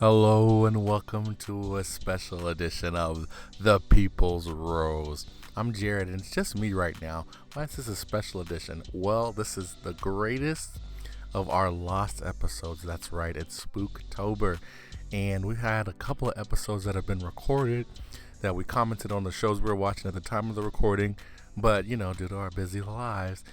Hello and welcome to a special edition of The People's Rose. I'm Jared and it's just me right now. Why is this a special edition? Well, this is the greatest of our lost episodes. That's right, it's Spooktober. And we had a couple of episodes that have been recorded that we commented on the shows we were watching at the time of the recording, but due to our busy lives,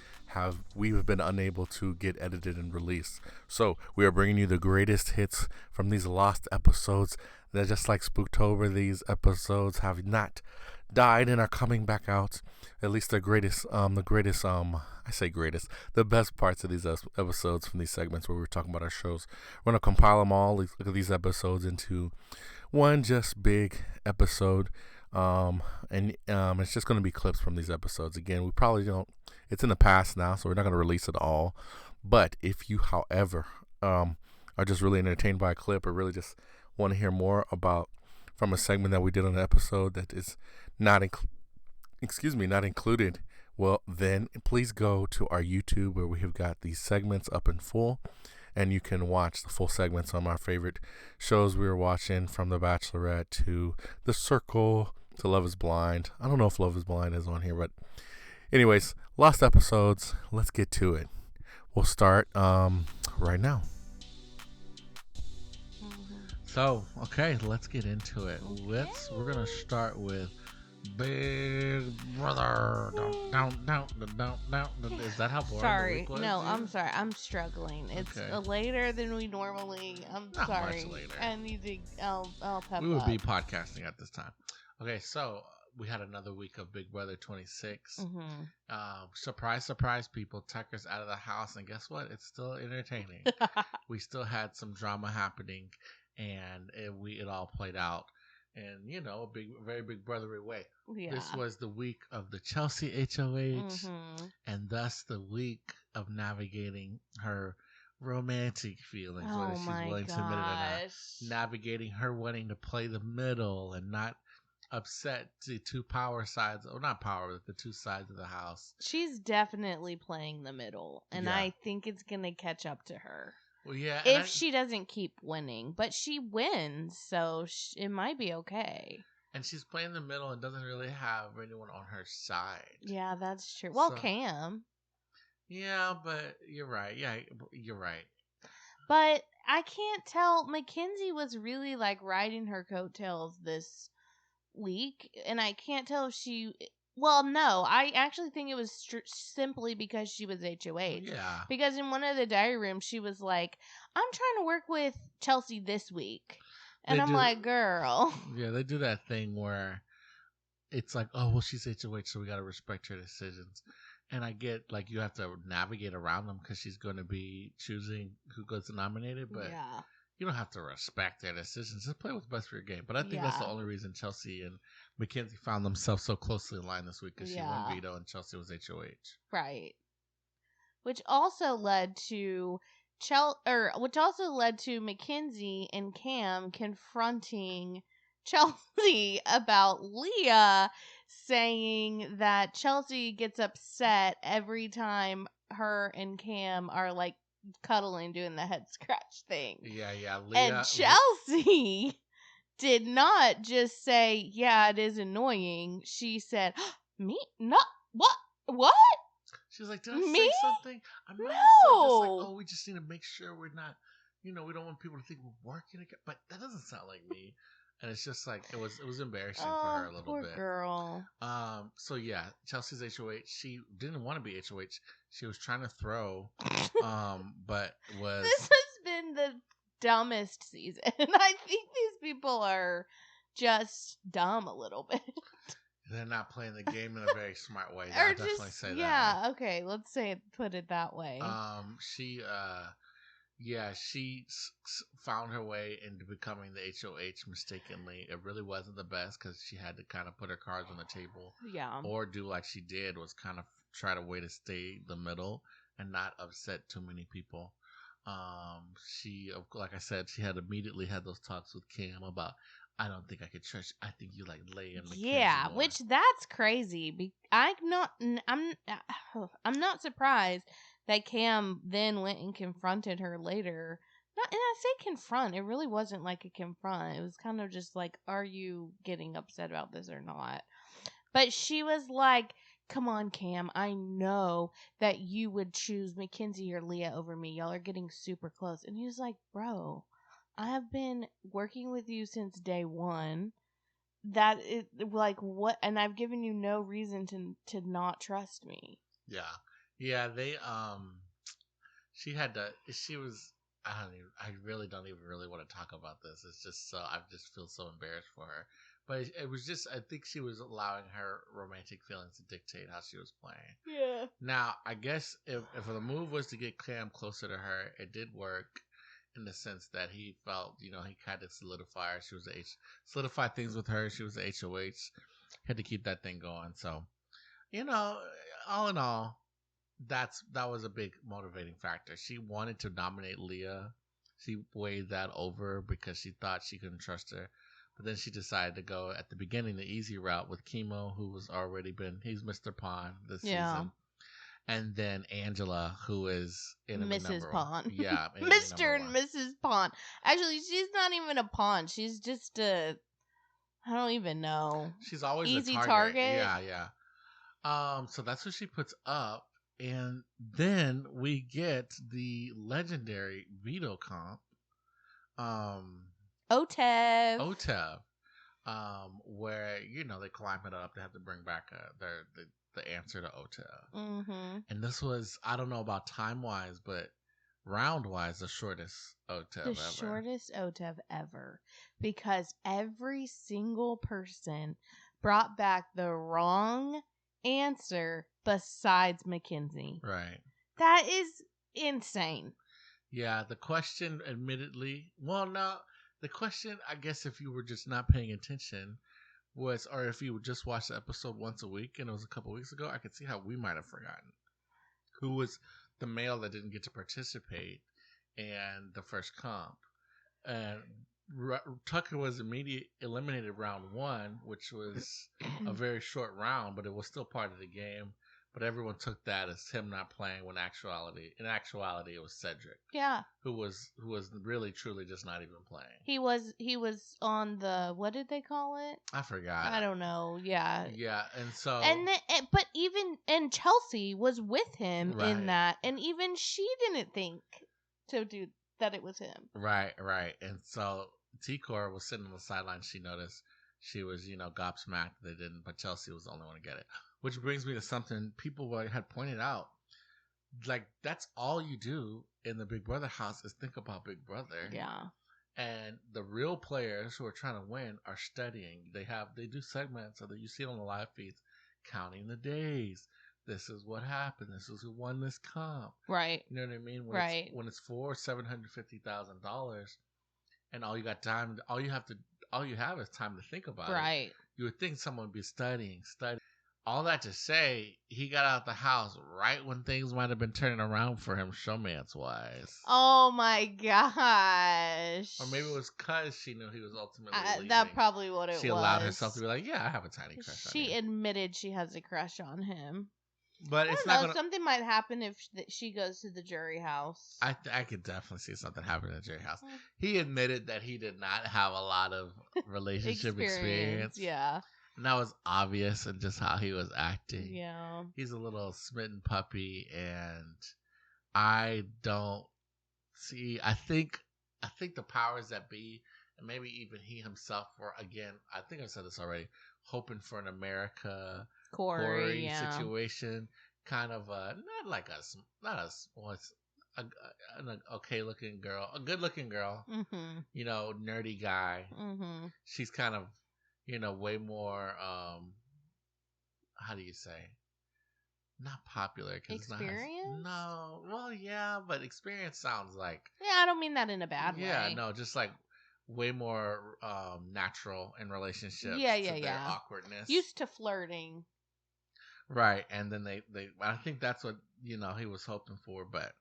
we've been unable to get edited and released. So we are bringing you the greatest hits from these lost episodes. That just like Spooktober, these episodes have not died and are coming back out. At least I say greatest, the best parts of these episodes from these segments where we're talking about our shows. We're gonna compile them all. Look at these episodes into one just big episode. And it's just going to be clips from these episodes. Again, we probably don't. It's in the past now, so we're not going to release it all. But if you, however, are just really entertained by a clip, or really just want to hear more about from a segment that we did on an episode that is not not included, well, then please go to our YouTube where we have got these segments up in full, and you can watch the full segments on our favorite shows we were watching, from The Bachelorette to The Circle to Love is Blind. I don't know if Love is Blind is on here, but anyways, lost episodes. Let's get to it. We'll start right now. So, okay, let's get into it. We're gonna start with Big Brother. Is that how boring Sorry, the week was? no, I'm sorry. I'm struggling. It's Okay. later than we normally. I'm Not sorry. much later. I need to. I'll pep We would up. be podcasting at this time. Okay, so we had another week of Big Brother 26. Surprise, surprise, people. Tucker's out of the house, and guess what? It's still entertaining. We still had some drama happening, and it all played out in a very big brotherly way. Yeah. This was the week of the Chelsea HOH, and thus the week of navigating her romantic feelings, whether she's willing to admit it or not. Navigating her wanting to play the middle and not upset the two power sides, or not power, but the two sides of the house. She's definitely playing the middle, and Yeah. I think it's gonna catch up to her. Well, yeah. If she doesn't keep winning, but she wins, so it might be okay. And she's playing the middle and doesn't really have anyone on her side. Yeah, that's true. Well, So- Cam. Yeah, but you're right. Yeah, you're right. But I can't tell. Mackenzie was really like riding her coattails this week, and I can't tell if she. Well, no, I actually think it was simply because she was HOH. Yeah. Because in one of the diary rooms, she was like, "I'm trying to work with Chelsea this week," and I'm like, "Girl." Yeah, they do that thing where it's like, oh, well, she's HOH, so we got to respect her decisions. And I get, like, you have to navigate around them because she's going to be choosing who gets nominated, but Yeah. you don't have to respect their decisions. Just play what's best for your game. But I think that's the only reason Chelsea and Mackenzie found themselves so closely in line this week, because she won veto and Chelsea was HOH. Right. Which also led to Mackenzie and Cam confronting Chelsea about Leah, saying that Chelsea gets upset every time her and Cam are like cuddling, doing the head scratch thing. Yeah. Leah, and Chelsea did not just say, "Yeah, it is annoying." She said, "Me? No. What? She's like, did I Me? say something? I might have said just like, oh, we just need to make sure we're not, we don't want people to think we're working again. But that doesn't sound like me. And it's just like, it was embarrassing for her a little poor bit. Girl. So yeah, Chelsea's HOH. She didn't want to be HOH. She was trying to throw, but was. This has been the dumbest season. I think these people are just dumb a little bit. They're not playing the game in a very smart way. I'll definitely say that. Yeah, okay, let's put it that way. She found her way into becoming the HOH mistakenly. It really wasn't the best because she had to kind of put her cards on the table. Yeah. Or do like she did, was kind of try to way to stay the middle and not upset too many people. She, like I said, she had immediately had those talks with Cam about, I don't think I could trust. I think you like Leigh and Mackenzie more. Which that's crazy. I'm not surprised that Cam then went and confronted her later, Not, and I say confront. It really wasn't like a confront. It was kind of just like, are you getting upset about this or not? But she was like, come on, Cam. I know that you would choose Mackenzie or Leah over me. Y'all are getting super close. And he was like, bro, I have been working with you since day one. That is like what, and I've given you no reason to not trust me. Yeah. Yeah, they she had to she was I really don't even really want to talk about this. It's just so I just feel so embarrassed for her. But it was just I think she was allowing her romantic feelings to dictate how she was playing. Yeah. Now, I guess if the move was to get Cam closer to her, it did work in the sense that he felt, he kind of solidified her. She was solidify things with her. She was the HOH. Had to keep that thing going. So, you know, all in all, that was a big motivating factor. She wanted to nominate Leah. She weighed that over because she thought she couldn't trust her. But then she decided to go at the beginning the easy route with Chemo, who was already he's Mr. Pond this season. And then Angela, who is enemy Mrs. Pond. Yeah, Mr. and Mrs. Pond. Actually, she's not even a pawn. She's just I don't even know. She's always easy a target. Yeah. So that's what she puts up. And then we get the legendary veto comp. Otev. Where they climb it up. They have to bring back the answer to Otev. Mm-hmm. And this was, I don't know about time wise, but round wise, the shortest Otev ever. The shortest Otev ever, because every single person brought back the wrong answer besides Mackenzie. Right. That is insane. Yeah, the question, admittedly, the question, I guess, if you were just not paying attention, was, or if you would just watch the episode once a week, and it was a couple weeks ago, I could see how we might have forgotten who was the male that didn't get to participate in the first comp. And Tucker was eliminated round one, which was a very short round, but it was still part of the game. But everyone took that as him not playing when in actuality it was Cedric. Yeah. Who was really truly just not even playing. He was on the, what did they call it? I forgot. I don't know. Yeah. Yeah, and so but even Chelsea was with him right. in that, and even she didn't think to do that it was him. Right. And so T-Core was sitting on the sideline. She noticed. She was, gobsmacked they didn't, but Chelsea was the only one to get it. Which brings me to something people had pointed out. Like, that's all you do in the Big Brother house is think about Big Brother. Yeah. And the real players who are trying to win are studying. They do segments so that you see on the live feeds, counting the days. This is what happened. This is who won this comp. Right. You know what I mean? When it's for $750,000, and all you have is time to think about it. Right. You would think someone would be studying. All that to say, he got out the house right when things might have been turning around for him, showmance-wise. Oh my gosh. Or maybe it was because she knew he was ultimately leaving. That's probably what it was. She allowed herself to be like, yeah, I have a tiny crush on him. She admitted she has a crush on him. But it's not gonna... Something might happen if she goes to the jury house. I could definitely see something happen in the jury house. He admitted that he did not have a lot of relationship experience. Yeah. And that was obvious in just how he was acting. Yeah. He's a little smitten puppy, and I don't see... I think the powers that be, and maybe even he himself were, again, I think I've said this already, hoping for an America... Corey situation, kind of an okay looking girl, a good looking girl, nerdy guy. Mm-hmm. She's kind of, way more, how do you say? Not popular. Experience? No. Well, yeah, but experience sounds like... Yeah, I don't mean that in a bad way. Yeah, no, just like way more natural in relationships. Yeah. Their awkwardness. Used to flirting. Right, and then they I think that's what, he was hoping for, but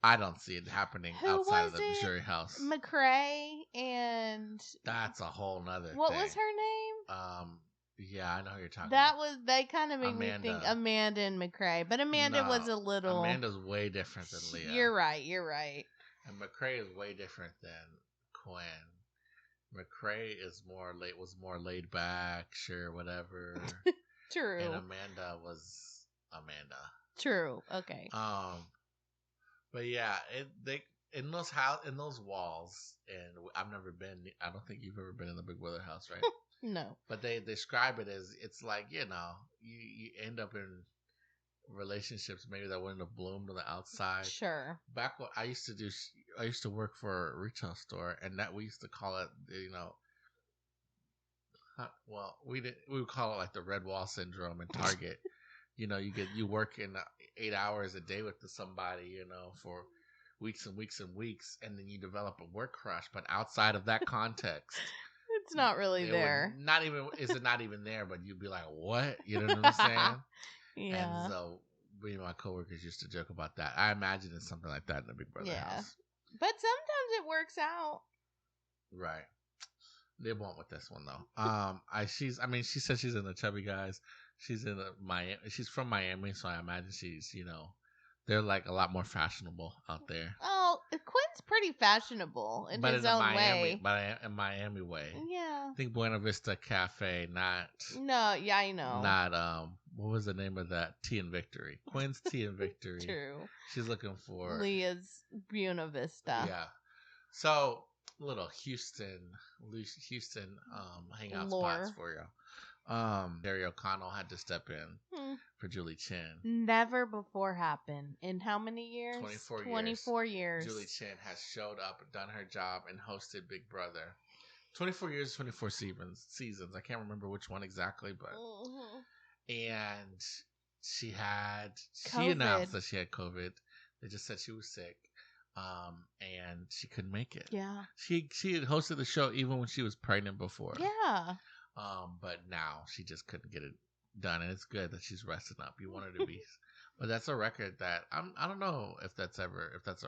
I don't see it happening outside of the jury house. McCrae and... That's a whole nother What thing. was her name? Yeah, I know who you're talking about. They kind of made me think Amanda and McCrae, but Amanda was a little... Amanda's way different than Leah. You're right. And McCrae is way different than Quinn. McCrae was more laid back, sure, whatever. True. And Amanda was Amanda. True. Okay. But yeah, in those walls, and I've never been. I don't think you've ever been in the Big Brother house, right? No. But they describe it as it's like you end up in relationships maybe that wouldn't have bloomed on the outside. Sure. Back when I used to work for a retail store, and that we used to call it, we would call it like the red wall syndrome in Target. You work in 8 hours a day with somebody, for weeks and weeks and weeks, and then you develop a work crush. But outside of that context, it's not really there. Not even there, but you'd be like, what? You know what I'm saying? Yeah. And so me and my coworkers used to joke about that. I imagine it's something like that in the Big Brother house. But sometimes it works out. Right. They won't with this one though. She said she's in the Chubby Guys. She's in Miami. She's from Miami, so I imagine she's, they're like a lot more fashionable out there. Oh, Quinn's pretty fashionable in his own way. But in Miami way. Yeah. I think Buena Vista Cafe, not. No, yeah, I know. Not what was the name of that? Tea and Victory. Quinn's Tea and Victory. True. She's looking for Leah's Buena Vista. Yeah. So little Houston hangout spots for you. Jerry O'Connell had to step in for Julie Chen. Never before happened. In how many years? 24 years. Julie Chen has showed up, done her job, and hosted Big Brother. 24 years, 24 seasons. I can't remember which one exactly, but and she announced that she had COVID. They just said she was sick. And she couldn't make it. Yeah. She had hosted the show even when she was pregnant before. Yeah. But now she just couldn't get it done, and it's good that she's resting up. You want her to be, but that's a record that I don't know if that's a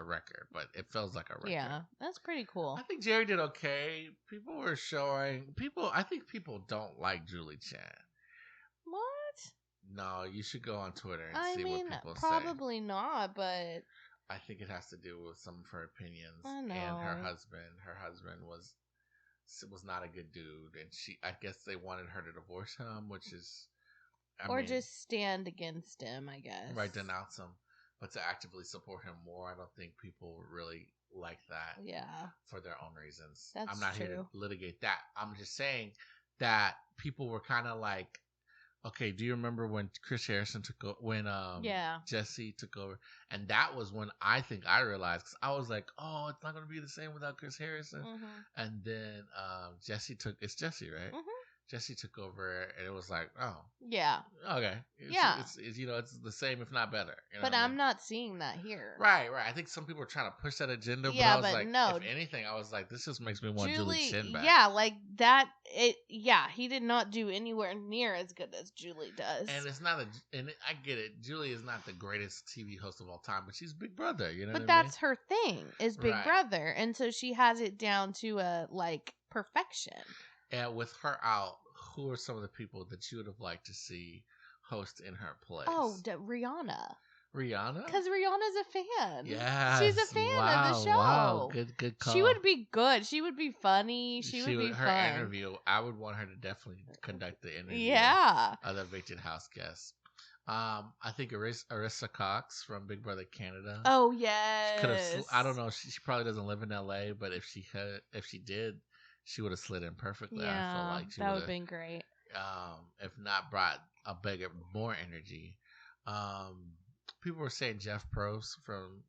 record, but it feels like a record. Yeah, that's pretty cool. I think Jerry did okay. I think people don't like Julie Chen. What? No, you should go on Twitter and see what people say. Probably not, but I think it has to do with some of her opinions. I know. And her husband was not a good dude, and I guess they wanted her to divorce him, which is, just stand against him, I guess. Right, denounce him, but to actively support him more. I don't think people really like that. Yeah. For their own reasons. That's I'm not true. here to litigate that. I'm just saying that people were kind of like, okay, do you remember when Chris Harrison took over, when Jesse took over? And that was when I think I realized, because I was like, oh, it's not going to be the same without Chris Harrison. Mm-hmm. And then it's Jesse, right? Mm-hmm. Jesse took over, and it was like, oh. Yeah. Okay. It's the same, if not better. But I'm not seeing that here. Right. I think some people are trying to push that agenda, yeah, but I was like, no. If anything, I was like, this just makes me want Julie Chen back. Yeah, like that, he did not do anywhere near as good as Julie does. And it's not and I get it, Julie is not the greatest TV host of all time, but she's Big Brother, you know But what I mean? that's her thing, is Big Brother, and so she has it down to a, perfection. And with her out, who are some of the people that you would have liked to see host in her place? Oh, Rihanna. Rihanna? Because Rihanna's a fan. Yeah, she's a fan of the show. Wow, good call. She would be good. She would be funny. She would be her fun. Interview, I would want her to definitely conduct the interview. Yeah. Of the evicted house guests. I think Arissa Cox from Big Brother Canada. Oh yes. I don't know. She probably doesn't live in LA, but if she did, she would have slid in perfectly. Yeah, I feel like that would have been great. If not, brought a bigger, more energy. People were saying Jeff Probst from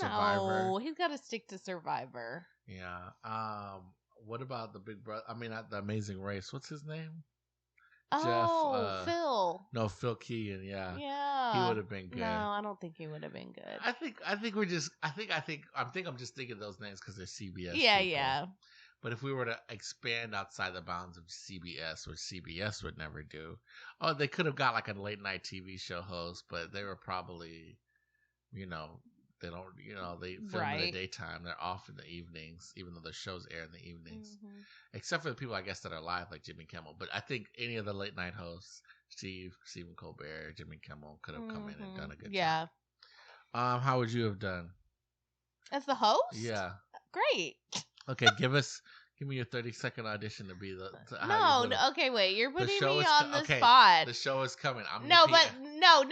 Survivor. No, he's got to stick to Survivor. Yeah. What about the Big Brother? I mean, not the Amazing Race. What's his name? Oh, Phil. No, Phil Keegan. Yeah. Yeah. He would have been good. No, I don't think he would have been good. I think I'm just thinking those names because they're CBS. Yeah, people. yeah. But if we were to expand outside the bounds of CBS, which CBS would never do, they could have got like a late night TV show host, but they were probably, they don't, they film in the daytime. They're off in the evenings, even though the shows air in the evenings. Mm-hmm. Except for the people, I guess, that are live, like Jimmy Kimmel. But I think any of the late night hosts, Stephen Colbert, Jimmy Kimmel, could have come in and done a good job. How would you have done? As the host? Yeah. Great. Okay, give me your 30-second audition to be the. No, okay, wait. You're putting me on the okay, spot. the show is coming. I'm No, your but no.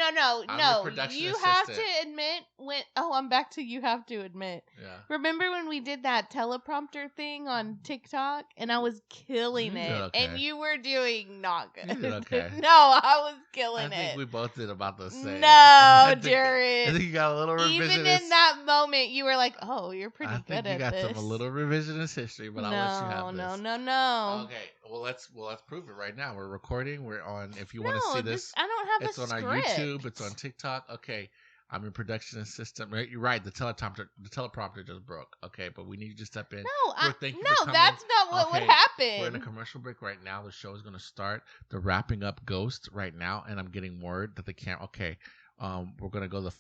I'm your production You assistant. have to admit when. Oh, I'm back to you have to admit. Yeah. Remember when we did that teleprompter thing on TikTok and I was killing You it, did okay. and you were doing not good. You did okay. No, I was killing it. I think we both did about the same. No, Jared. I think you got a little revisionist. Even in that moment, you were like, "Oh, you're pretty good at this." I think you got a little revisionist history, but I'll let you have this. No. Okay, well let's prove it right now. We're recording. We're on. If you want to see this, I don't have it's a on script. our YouTube. It's on TikTok. Okay, I'm your production assistant. Right, you're right. The teleprompter just broke. Okay, but we need you to step in. No, No, that's not what would happen. We're in a commercial break right now. The show is going to start. They're wrapping up Ghost right now, and I'm getting word that they can't. Okay. We're gonna go this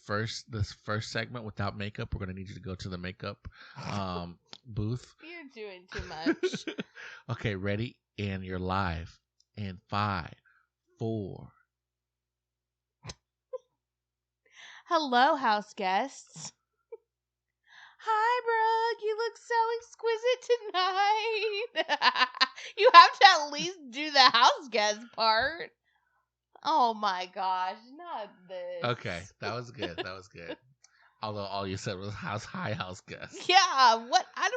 first segment without makeup. We're gonna need you to go to the makeup booth. You're doing too much. Okay, ready? And you're live. In 5, 4. Hello, house guests. Hi, Brooke. You look so exquisite tonight. You have to at least do the house guest part. Oh my gosh, not this. Okay, that was good. That was good. Although all you said was hi house guest. Yeah, what? I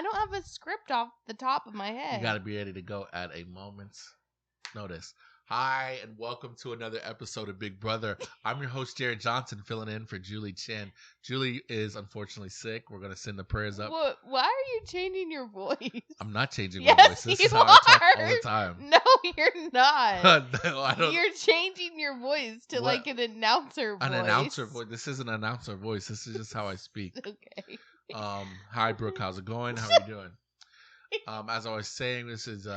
don't have a script off the top of my head. You got to be ready to go at a moment's notice. Hi, and welcome to another episode of Big Brother. I'm your host, Jared Johnson, filling in for Julie Chen. Julie is unfortunately sick. We're going to send the prayers up. Why are you changing your voice? I'm not changing my voice. This is how I talk all the time. No, you're not. No, I don't. You're changing your voice to like an announcer voice. An announcer voice. This is an announcer voice. This is just how I speak. Okay. Hi, Brooke. How's it going? How are you doing? As I was saying, this is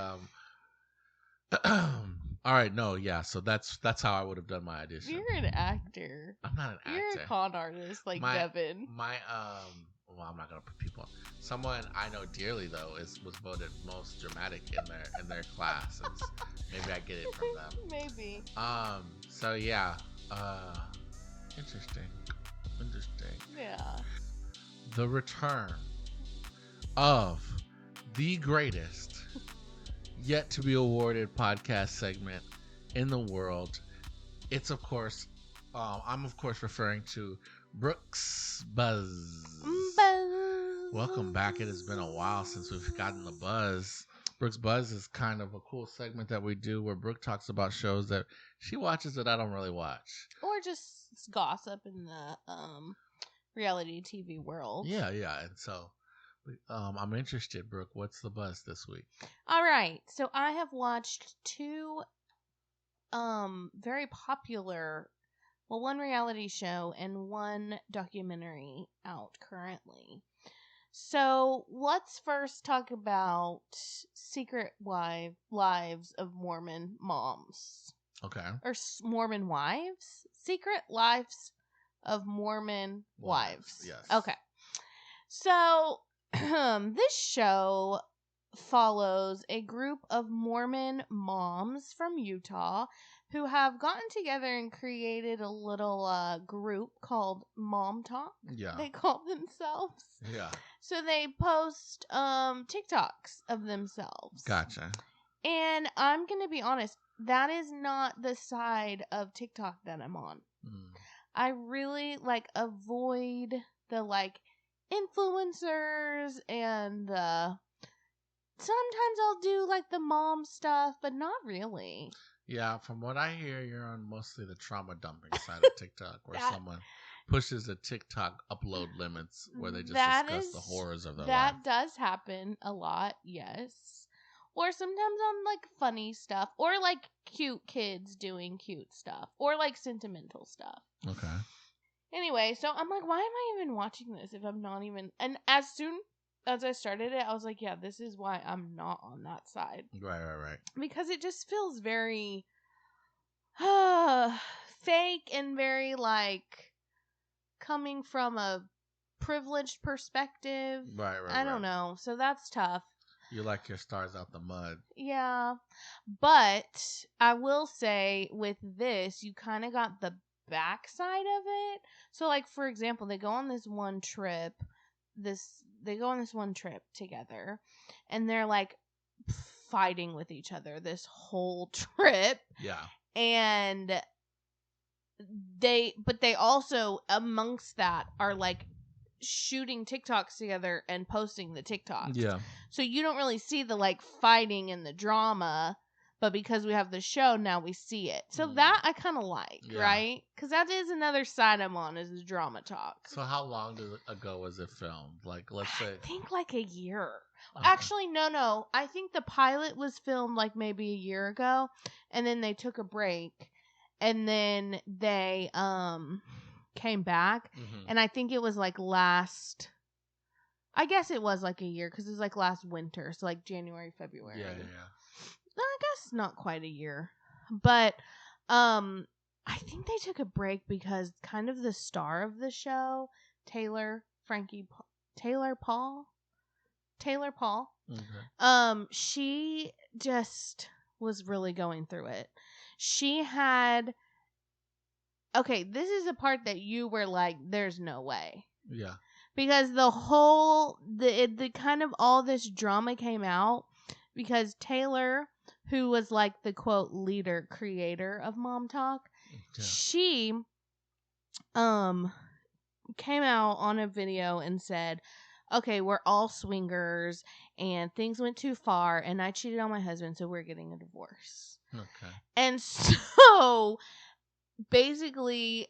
all right, no, yeah. So that's how I would have done my audition. You're an actor. I'm not an actor. You're a con artist, like Devin. Well, I'm not gonna put people on. Someone I know dearly though was voted most dramatic in their class. And maybe I get it from them. Maybe. So yeah. Interesting. Yeah. The return of the greatest yet to be awarded podcast segment in the world. It's of course, I'm of course referring to Brooke's Buzz. Welcome back. It has been a while since we've gotten the buzz. Brooke's Buzz is kind of a cool segment that we do where Brooke talks about shows that she watches that I don't really watch. Or just gossip in the reality TV world. Yeah. And so I'm interested, Brooke. What's the buzz this week? All right. So I have watched 2 very popular, one reality show and 1 documentary out currently. So let's first talk about Secret Lives of Mormon Moms. Okay. Or Mormon Wives? Secret Lives of Mormon Wives. Yes. Okay. So this show follows a group of Mormon moms from Utah who have gotten together and created a little group called Mom Talk. Yeah. They call themselves. Yeah. So they post TikToks of themselves. Gotcha. And I'm going to be honest, that is not the side of TikTok that I'm on. I really avoid the influencers and sometimes I'll do the mom stuff, but not really. Yeah, from what I hear, you're on mostly the trauma dumping side of TikTok, where someone pushes the TikTok upload limits, where they just discuss the horrors of their life. That does happen a lot, yes. Or sometimes on funny stuff, or cute kids doing cute stuff, or sentimental stuff. Okay. Anyway, so I'm why am I even watching this if I'm not even... And as soon as I started it, I was like, yeah, this is why I'm not on that side. Right. Because it just feels very fake and very coming from a privileged perspective. Right. I don't know. So that's tough. You like your stars out the mud. Yeah. But I will say with this, you kind of got the backside of it. So, like, for example, they go on this one trip. They go on this one trip together, and they're like fighting with each other this whole trip. Yeah. And they also, amongst that, are like shooting TikToks together and posting the TikToks. Yeah. So you don't really see the like fighting and the drama, but because we have the show now, we see it. So that I kind of like, right? Because that is another side I'm on, is the drama talk. So how long ago was it filmed? Like, let's say, I think like a year. Actually, no. I think the pilot was filmed like maybe a year ago, and then they took a break, and then they came back, and I think it was like I guess it was like a year, because it was like last winter, so like January, February. Yeah. I guess not quite a year, but I think they took a break because kind of the star of the show, Taylor Paul. Okay. She just was really going through it. She had. Okay, this is the part that you were like, "There's no way." Yeah. Because the kind of all this drama came out because Taylor, who was like the quote leader creator of Mom Talk, she came out on a video and said, okay, we're all swingers and things went too far and I cheated on my husband, so we're getting a divorce. Okay. And so basically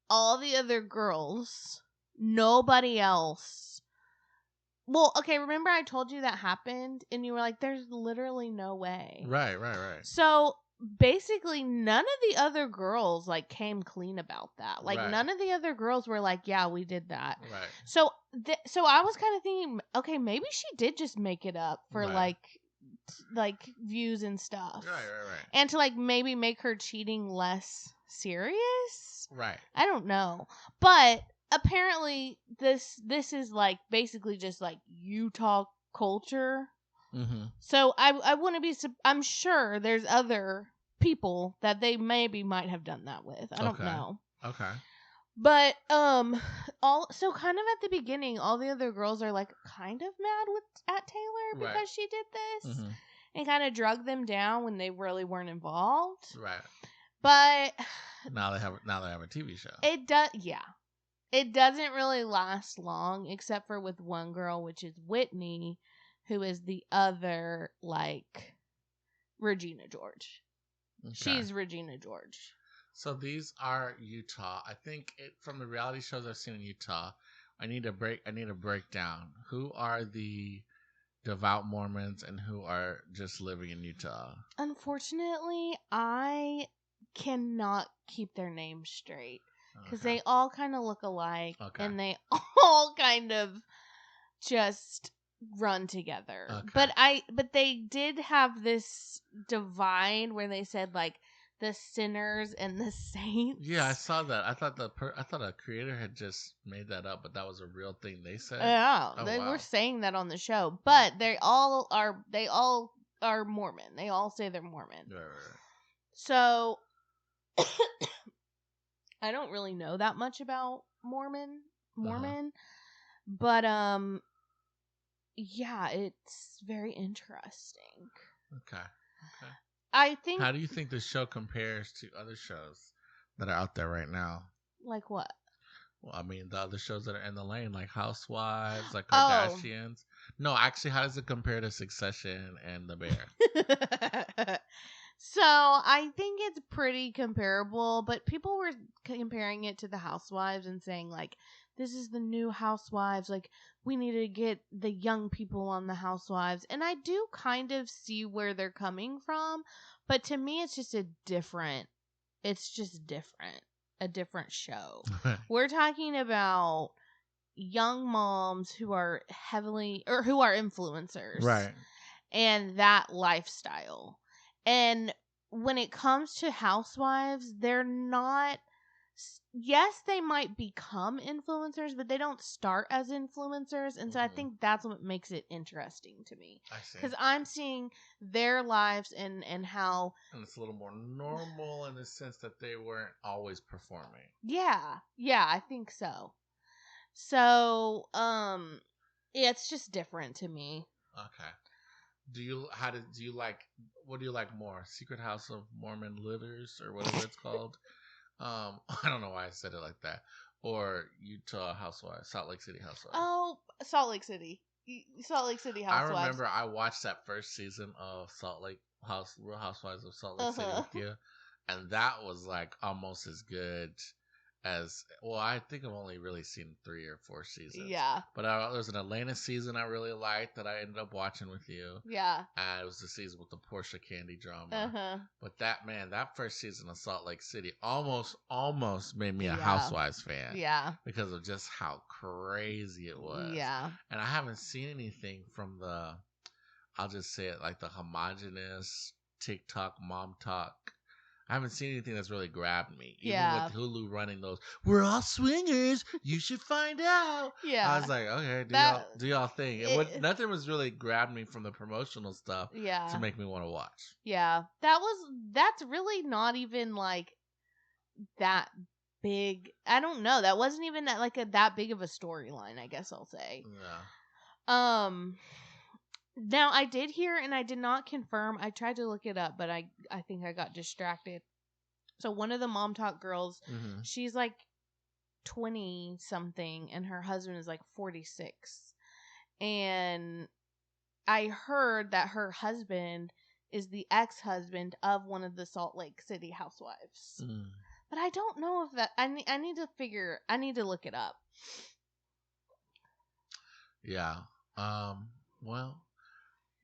all the other girls, nobody else. Well, okay, remember I told you that happened and you were like, there's literally no way. Right. So basically none of the other girls like came clean about that. Like none of the other girls were like, yeah, we did that. Right. So so I was kind of thinking, okay, maybe she did just make it up for like views and stuff. Right. And to like maybe make her cheating less serious. Right. I don't know. But apparently this is like basically just like Utah culture. Mm-hmm. So I wouldn't be. I'm sure there's other people that they maybe might have done that with. I don't know. Okay. But so kind of at the beginning, all the other girls are like kind of mad at Taylor because she did this and kind of drug them down when they really weren't involved. Right. But now they have a TV show. It does, yeah. It doesn't really last long, except for with one girl, which is Whitney, who is the other, like, Regina George. Okay. She's Regina George. So these are Utah. I think from the reality shows I've seen in Utah, I need a breakdown. Who are the devout Mormons and who are just living in Utah? Unfortunately, I cannot keep their names straight. Because they all kind of look alike, and they all kind of just run together. Okay. But they did have this divide where they said like the sinners and the saints. Yeah, I saw that. I thought a creator had just made that up, but that was a real thing they said. Yeah, they were saying that on the show, but they all are Mormon. They all say they're Mormon. Right. So. I don't really know that much about Mormon, but yeah, it's very interesting. Okay. I think. How do you think the show compares to other shows that are out there right now? Like what? Well, I mean, the other shows that are in the lane, like Housewives, like Kardashians. No, actually, how does it compare to Succession and The Bear? So, I think it's pretty comparable, but people were comparing it to the Housewives and saying, like, this is the new Housewives, like, we need to get the young people on the Housewives, and I do kind of see where they're coming from, but to me, it's just a different show. We're talking about young moms who are influencers. Right. And that lifestyle. And when it comes to Housewives, they're not yes, they might become influencers, but they don't start as influencers. And so I think that's what makes it interesting to me. I see. Because I'm seeing their lives and how. And it's a little more normal in the sense that they weren't always performing. Yeah. Yeah, I think so. So, yeah, it's just different to me. Okay. Do you like, what do you like more? Secret House of Mormon Litters or whatever it's called? I don't know why I said it like that. Or Utah Housewives, Salt Lake City Housewives. Oh, Salt Lake City. Salt Lake City Housewives. I remember I watched that first season of Real Housewives of Salt Lake City with you, and that was like almost as good as, well, I think I've only really seen 3 or 4 seasons. Yeah. But there was an Atlanta season I really liked that I ended up watching with you. Yeah. And it was the season with the Portia Candy drama. But that first season of Salt Lake City almost made me a Housewives fan. Yeah. Because of just how crazy it was. Yeah. And I haven't seen anything from I'll just say it, like the homogenous TikTok mom talk. I haven't seen anything that's really grabbed me. Even with Hulu running those, we're all swingers, you should find out. Yeah. I was like, okay, do y'all think? Nothing was really grabbed me from the promotional stuff to make me want to watch. Yeah. That's really not even like that big. I don't know. That wasn't even that big of a storyline, I guess I'll say. Yeah. Now, I did hear, and I did not confirm. I tried to look it up, but I think I got distracted. So one of the Mom Talk girls, she's like 20-something, and her husband is like 46. And I heard that her husband is the ex-husband of one of the Salt Lake City housewives. But I don't know if that... I need to look it up. Yeah. Well...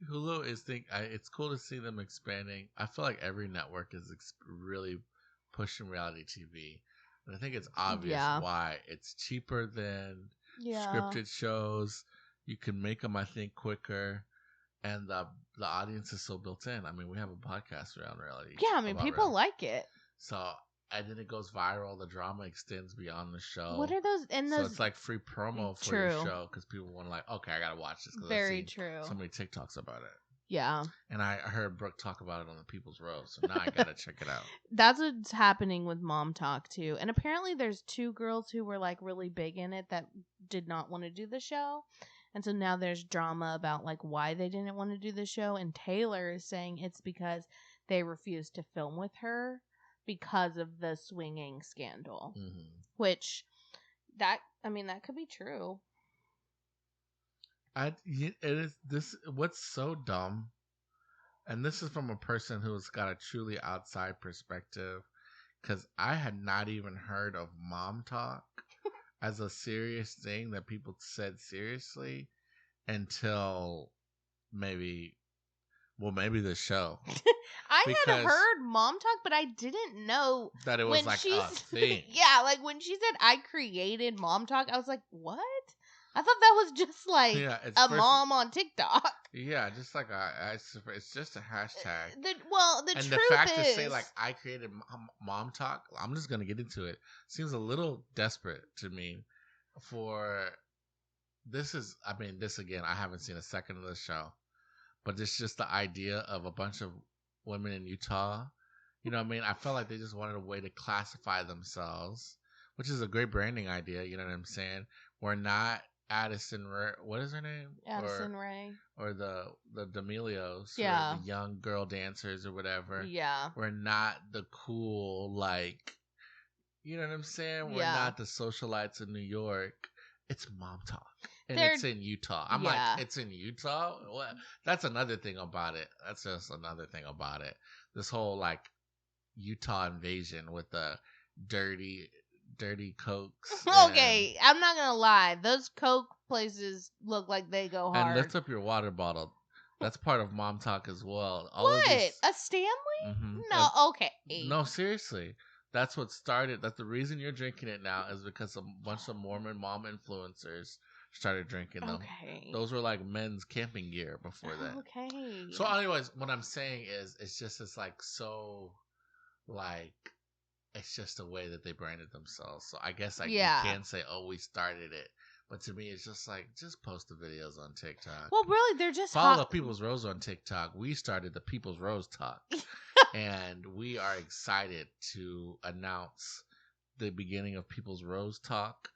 Hulu it's cool to see them expanding. I feel like every network is really pushing reality TV. And I think it's obvious why. It's cheaper than scripted shows. You can make them, I think, quicker. And the audience is so built in. I mean, we have a podcast around reality. Yeah, I mean, people like it. So, and then it goes viral. The drama extends beyond the show. What are those? So it's like free promo for your show because people want to okay, I got to watch this. Very true. So many TikToks about it. Yeah. And I heard Brooke talk about it on the People's Rose. So now I got to check it out. That's what's happening with Mom Talk, too. And apparently there's 2 girls who were like really big in it that did not want to do the show. And so now there's drama about like why they didn't want to do the show. And Taylor is saying it's because they refused to film with her because of the swinging scandal. Which that could be true. It is this. What's so dumb, and this is from a person who's got a truly outside perspective, because I had not even heard of Mom Talk as a serious thing that people said seriously until maybe the show. I had heard Mom Talk, but I didn't know that it was like a thing. Yeah, like when she said I created Mom Talk, I was like, what? I thought that was just like mom on TikTok. Yeah, just like it's just a hashtag. The and truth the fact is, to say like I created Mom Talk, I'm just gonna get into it. Seems a little desperate to me. For this again, I haven't seen a second of the show, but it's just the idea of a bunch of women in Utah. You know what I mean? I felt like they just wanted a way to classify themselves, which is a great branding idea. You know what I'm saying? We're not Addison Rae. What is her name? Addison Rae. Or the D'Amelios. Yeah. Or the young girl dancers or whatever. Yeah. We're not the cool, like, you know what I'm saying? We're not the socialites in New York. It's Mom Talk. And it's in Utah. I'm like, it's in Utah? What? That's another thing about it. That's just another thing about it. This whole, like, Utah invasion with the dirty Cokes. Okay, I'm not gonna lie. Those Coke places look like they go hard. And lift up your water bottle. That's part of Mom Talk as well. A Stanley? Mm-hmm. No, okay. No, seriously. That's what started. That's the reason you're drinking it now is because a bunch of Mormon mom influencers started drinking them. Okay. Those were like men's camping gear before that. Okay. So anyways, what I'm saying is it's like so like it's just a way that they branded themselves. So I guess like Yeah. you can say, "Oh, we started it," but to me, it's just like just post the videos on TikTok. Well, really, they're just Follow hot. the People's Rose on TikTok. We started the People's Rose Talk, and we are excited to announce the beginning of People's Rose Talk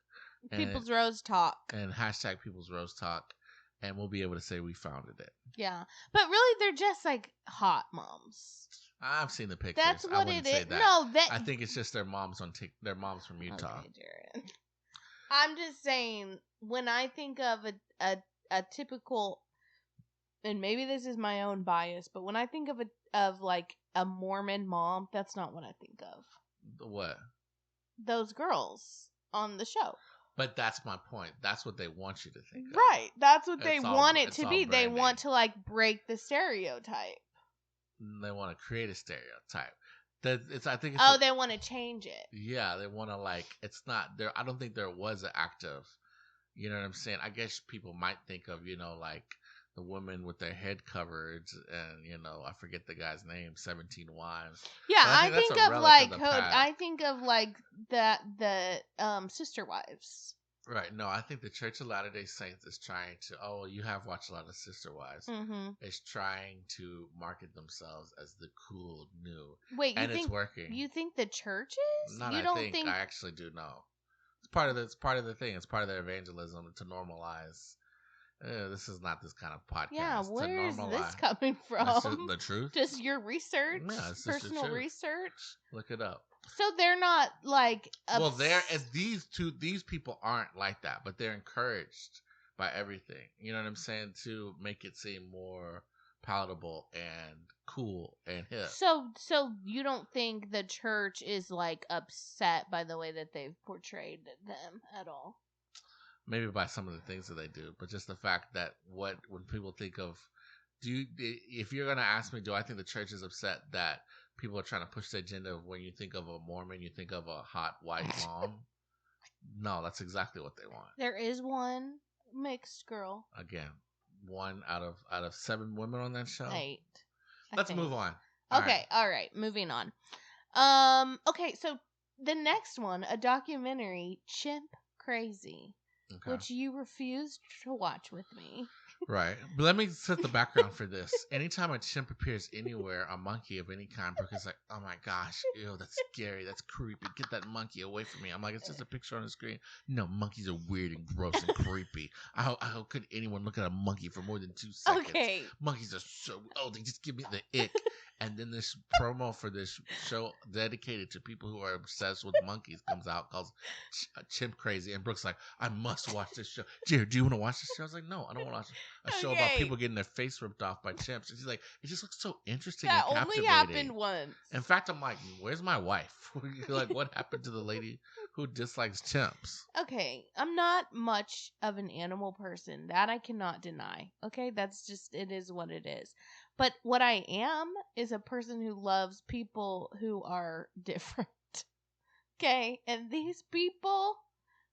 People's Rose Talk. and hashtag People's Rose Talk, and we'll be able to say we founded it. Yeah, but really, they're just like hot moms. I've seen the pictures. That's I what wouldn't it say is. that. No, that I think it's just their moms their moms from Utah. Okay, Jared. I'm just saying, when I think of a typical, and maybe this is my own bias, but when I think of like a Mormon mom, that's not what I think of. What? Those girls on the show. But that's my point. That's what they want you to think of. Right. That's what they It's all- want it it's to all be. They branding. want to like break the stereotype. They want to create a stereotype. I think. Oh, they want to change it. Yeah, they want to like. It's not there. I don't think there was an active. You know what I'm saying? I guess people might think of like the women with their head covered, and I forget the guy's name, 17 Wives. Yeah, I that's think a of relic like of the past. I think of like the Sister Wives. Right. No, I think the Church of Latter-day Saints is trying to. Oh, you have watched a lot of Sister Wives. Mm-hmm. Is trying to market themselves as the cool new. Wait, and it's working. You think the church is? Not. You don't think I actually do know. It's part of the thing. It's part of their evangelism to normalize. This is not this kind of podcast. Yeah, where is this coming from? That's just the truth. Just your research, Yeah, it's just personal the truth. research. Look it up. So they're not like. Well, these people aren't like that, but they're encouraged by everything. You know what I'm saying? To make it seem more palatable and cool and hip. So you don't think the church is like upset by the way that they've portrayed them at all? Maybe by some of the things that they do, but just the fact that when people think of, if you're gonna ask me, do I think the church is upset that people are trying to push the agenda of when you think of a Mormon, you think of a hot white mom? No, that's exactly what they want. There is one mixed girl. Again, one out of 7 women on that show. 8. Let's move on. All right, moving on. Okay, so the next one, a documentary, Chimp Crazy, which you refused to watch with me. Right. But let me set the background for this. Anytime a chimp appears anywhere, a monkey of any kind, Brooke is like, oh my gosh, ew, that's scary. That's creepy. Get that monkey away from me. I'm like, it's just a picture on the screen. No, monkeys are weird and gross and creepy. How could anyone look at a monkey for more than 2 seconds? Okay. Monkeys are they just give me the ick. And then this promo for this show dedicated to people who are obsessed with monkeys comes out called Chimp Crazy. And Brooke's like, I must watch this show. Jared, do you want to watch this show? I was like, no, I don't want to watch a show about people getting their face ripped off by chimps. And she's like, it just looks so interesting and captivating. That only happened once. In fact, I'm like, where's my wife? Like, what happened to the lady who dislikes chimps? Okay, I'm not much of an animal person. That I cannot deny. Okay, that's just, it is what it is. But what I am is a person who loves people who are different. Okay, and these people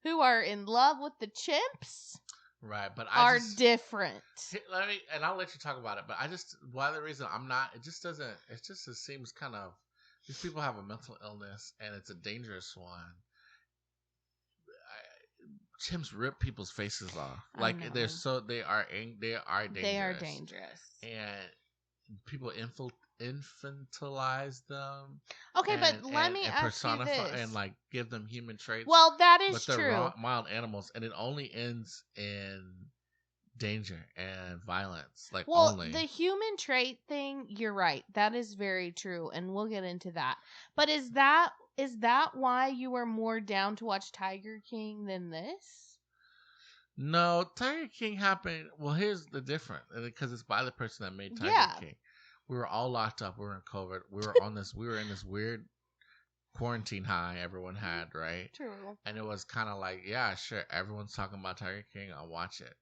who are in love with the chimps, right? But are different. And I'll let you talk about it. But one of the reasons I'm not, it just it seems kind of, these people have a mental illness and it's a dangerous one. Chimps rip people's faces off. Like they are dangerous. They are dangerous. And people infantilize them. Okay, but let me ask you this. And like give them human traits. Well, that is but true. They're mild animals, and it only ends in danger and violence. The human trait thing, you're right. That is very true, and we'll get into that. But is that why you were more down to watch Tiger King than this? No, Tiger King happened. Well, here's the difference, because it's by the person that made Tiger King. We were all locked up. We were in COVID. We were on this. We were in this weird quarantine high everyone had, right? True. And it was kind of like, yeah, sure, everyone's talking about Tiger King. I'll watch it.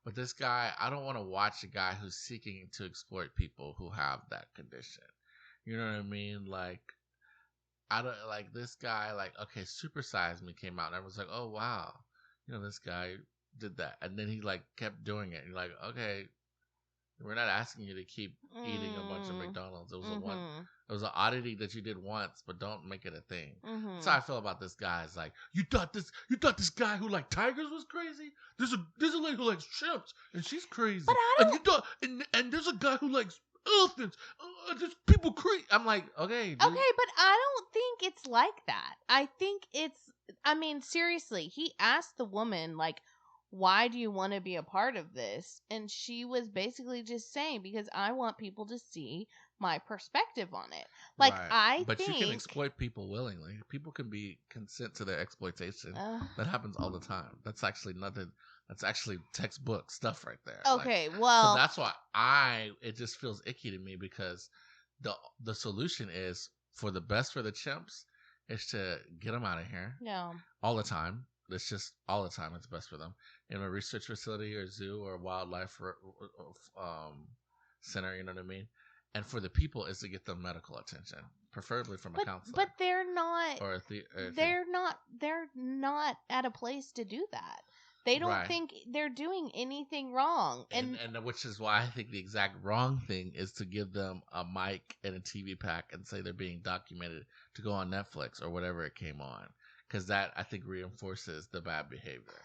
But this guy, I don't want to watch a guy who's seeking to exploit people who have that condition. You know what I mean? Like, I don't like this guy. Like, okay, Super Size Me came out, and everyone's like, oh wow, this guy did that, and then he like kept doing it. And you're like, okay, We're not asking you to keep eating a bunch of McDonald's. It was Mm-hmm. It was an oddity that you did once, but don't make it a thing. Mm-hmm. That's how I feel about this guy. It's like, you thought this guy who liked tigers was crazy? There's a lady who likes chimps, and she's crazy. But I don't. And you thought, and there's a guy who likes elephants. There's people crazy. I'm like, okay, dude. Okay, but I don't think it's like that. I think I mean, seriously, he asked the woman, like, why do you want to be a part of this? And she was basically just saying, because I want people to see my perspective on it. Like, right. But you can exploit people willingly. People can consent to their exploitation. That happens all the time. That's actually nothing. That's actually textbook stuff right there. Okay, well, so that's why it just feels icky to me, because the solution is for the best for the chimps is to get them out of here. No. All the time. It's just all the time. It's best for them in a research facility or zoo or wildlife center. You know what I mean? And for the people is to get them medical attention, preferably from a counselor. But they're not. They're not at a place to do that. They don't think they're doing anything wrong. And which is why I think the exact wrong thing is to give them a mic and a TV pack and say they're being documented to go on Netflix or whatever it came on. Because that, I think, reinforces the bad behavior.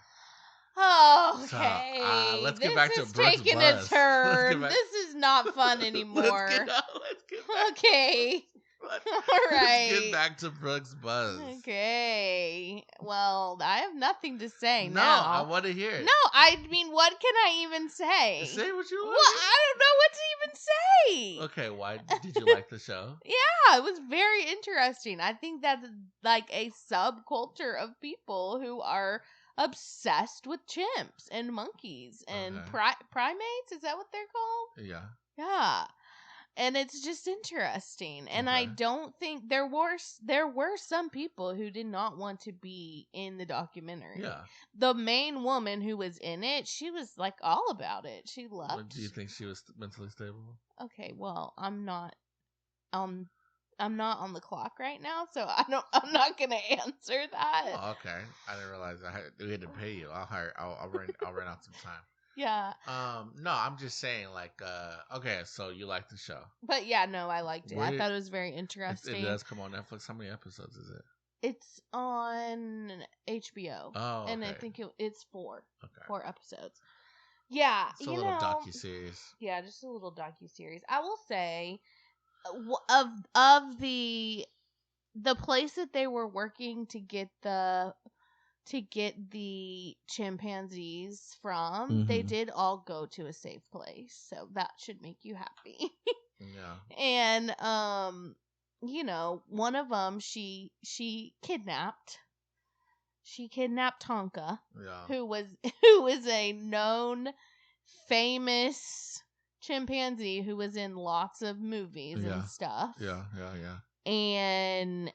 Oh, okay. So, let's get back to Brooks Buzz. Taking a turn. This is not fun anymore. Let's get back okay. All right. Let's get back to Brooks Buzz. Okay. Well, I have nothing to say now. No, I want to hear it. No, I mean, what can I even say? Say what you want. Well, I don't know what to even say. Okay, why did you like the show? Yeah, it was very interesting. I think that's like a subculture of people who are obsessed with chimps and monkeys and primates. Is that what they're called? Yeah. Yeah. And it's just interesting. And I don't think there were some people who did not want to be in the documentary. Yeah. The main woman who was in it, she was like all about it. She loved. Do you think she was mentally stable? Okay, well, I'm not on the clock right now, so I'm not gonna answer that. Oh, okay. I didn't realize we had to pay you. I'll rent out some time. Yeah. No, I'm just saying, like, okay, so you like the show. But yeah, no, I liked it. I thought it was very interesting. It does come on Netflix. How many episodes is it? It's on HBO. Oh, okay. And I think it's 4. Okay. 4 episodes. Yeah. It's a little docuseries. Yeah, just a little docuseries. I will say, of the place that they were working to get the chimpanzees from, they did all go to a safe place, so that should make you happy. Yeah. And one of them she kidnapped Tonka, who was a known famous chimpanzee who was in lots of movies and stuff. Yeah. And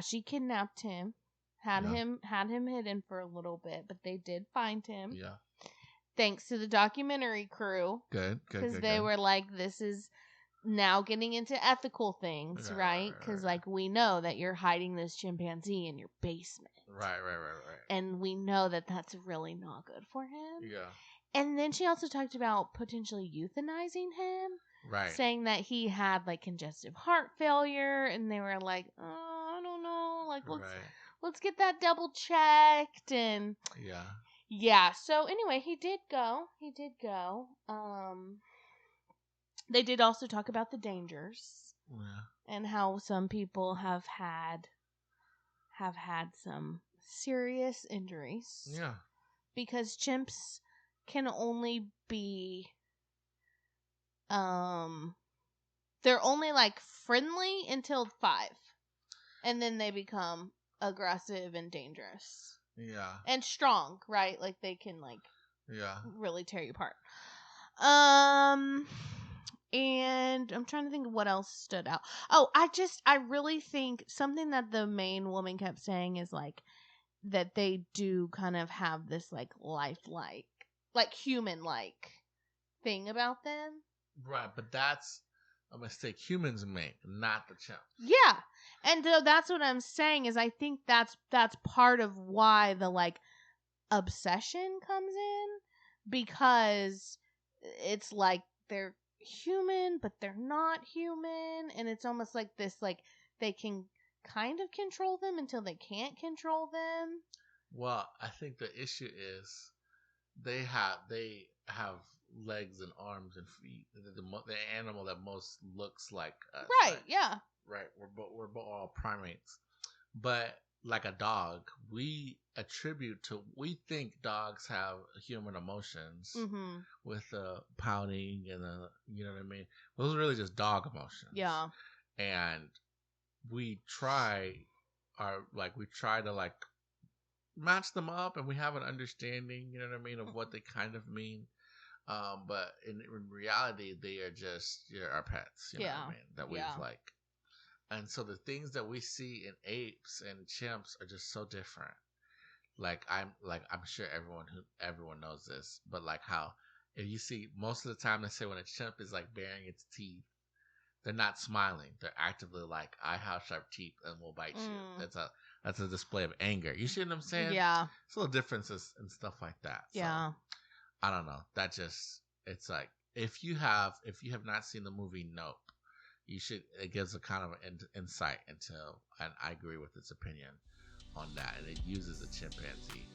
she kidnapped him. Had him hidden for a little bit, but they did find him. Yeah. Thanks to the documentary crew. Good. Because they were like, this is now getting into ethical things, right? Because like we know that you're hiding this chimpanzee in your basement. Right. And we know that that's really not good for him. Yeah. And then she also talked about potentially euthanizing him. Right. Saying that he had like congestive heart failure, and they were like, oh, I don't know, like let's get that double checked. And yeah, so anyway, he did go. They did also talk about the dangers. And how some people have had some serious injuries. Yeah. Because chimps can only be they're only like friendly until 5. And then they become aggressive and dangerous. Yeah. And strong, right? Like they can really tear you apart. And I'm trying to think of what else stood out. Oh, I really think something that the main woman kept saying is like that they do kind of have this like lifelike, like human-like thing about them. Right, but that's a mistake humans make, not the chimp. Yeah. And so that's what I'm saying is I think that's part of why the like obsession comes in, because it's like they're human, but they're not human, and it's almost like this, like they can kind of control them until they can't control them. Well, I think the issue is they have legs and arms and feet. The animal that most looks like us, Right? Yeah. Right. We're both all primates, but like a dog, we think dogs have human emotions Mm-hmm. with the pouting and the, you know what I mean. Those are really just dog emotions. Yeah. And we try we try to like match them up, and we have an understanding, you know what I mean, of what they kind of mean. But in reality, they are just our pets, you know what I mean, that we've like. And so the things that we see in apes and chimps are just so different. I'm sure everyone knows this, but like how if you see most of the time, they say when a chimp is like baring its teeth, they're not smiling. They're actively like, I have sharp teeth and will bite you. That's a display of anger. You see what I'm saying? Yeah. It's little differences and stuff like that. Yeah. So, I don't know. That just, it's like, if you have not seen the movie Nope, you should. It gives a kind of an insight into, and I agree with its opinion on that. And it uses a chimpanzee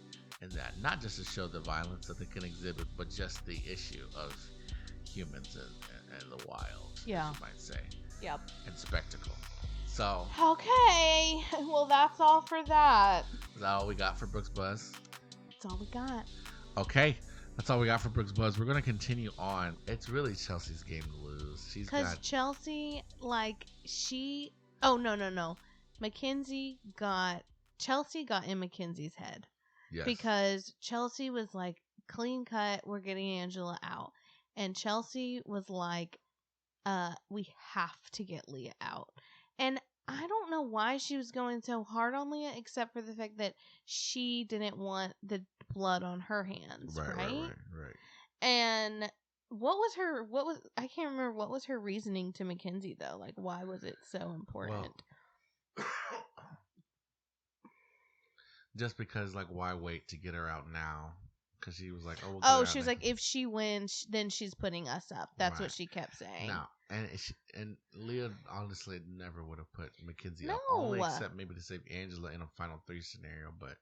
in that, not just to show the violence that they can exhibit, but just the issue of humans and the wild, Yeah, you might say. Yep. And spectacle. So, okay, well, that's all for that. Is that all we got for Brooks Buzz? That's all we got. Okay, that's all we got for Brooks Buzz. We're gonna continue on. It's really Chelsea's game to lose. Because Chelsea, like, oh, no. Chelsea got in Mackenzie's head. Yes. Because Chelsea was like, clean cut, we're getting Angela out. And Chelsea was like, we have to get Leah out. And I don't know why she was going so hard on Leah, except for the fact that she didn't want the blood on her hands, right? And I can't remember what was her reasoning to Mackenzie, though. Like, why was it so important? Well, just because, like, why wait to get her out now? Because she was like, she was like, if she wins, then she's putting us up. That's what she kept saying. No, and Leah honestly never would have put Mackenzie up, only except maybe to save Angela in a final 3 scenario. But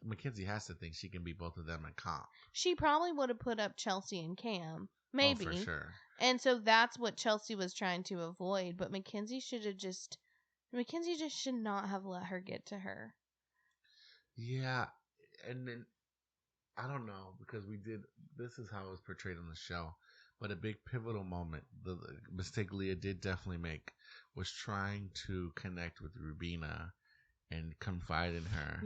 Mackenzie has to think she can beat both of them in comp. She probably would have put up Chelsea and Cam, maybe. Oh, for sure. And so that's what Chelsea was trying to avoid. But Mackenzie just should not have let her get to her. Yeah, and then I don't know, because this is how it was portrayed on the show, but a big pivotal moment, the mistake Leah did definitely make, was trying to connect with Rubina and confide in her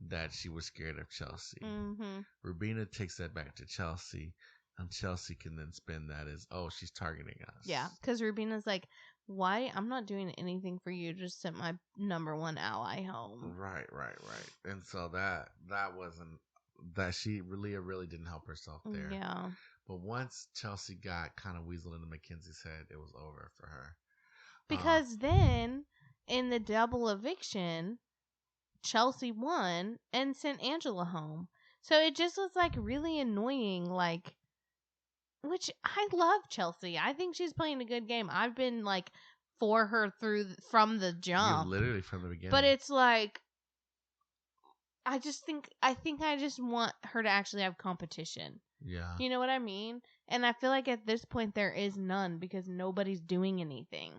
that she was scared of Chelsea. Mm-hmm. Rubina takes that back to Chelsea, and Chelsea can then spin that as, oh, she's targeting us. Yeah, because Rubina's like, why? I'm not doing anything for you. Just sent my number 1 ally home. Right. And so that wasn't, that Leah really didn't help herself there. Yeah. But once Chelsea got kind of weaseled into Mackenzie's head, it was over for her. Because then, in the double eviction, Chelsea won and sent Angela home. So it just was, like, really annoying, like, which I love Chelsea. I think she's playing a good game. I've been, like, for her from the jump. Literally from the beginning. But it's like, I think I just want her to actually have competition. Yeah. You know what I mean? And I feel like at this point there is none because nobody's doing anything.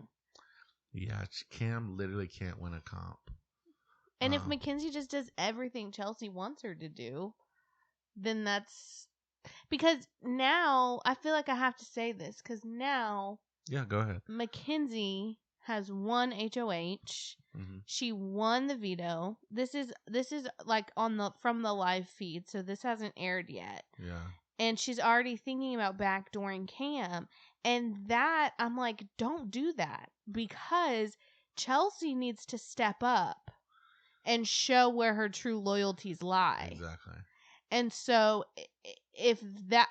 Yeah, Cam literally can't win a comp. And if Mackenzie just does everything Chelsea wants her to do, then that's... Because now, I feel like I have to say this, because now... Yeah, go ahead. Mackenzie has won HOH. Mm-hmm. She won the veto. This is like from the live feed, so this hasn't aired yet. Yeah. And she's already thinking about backdooring Cam. And that, I'm like, don't do that. Because Chelsea needs to step up and show where her true loyalties lie. Exactly. And so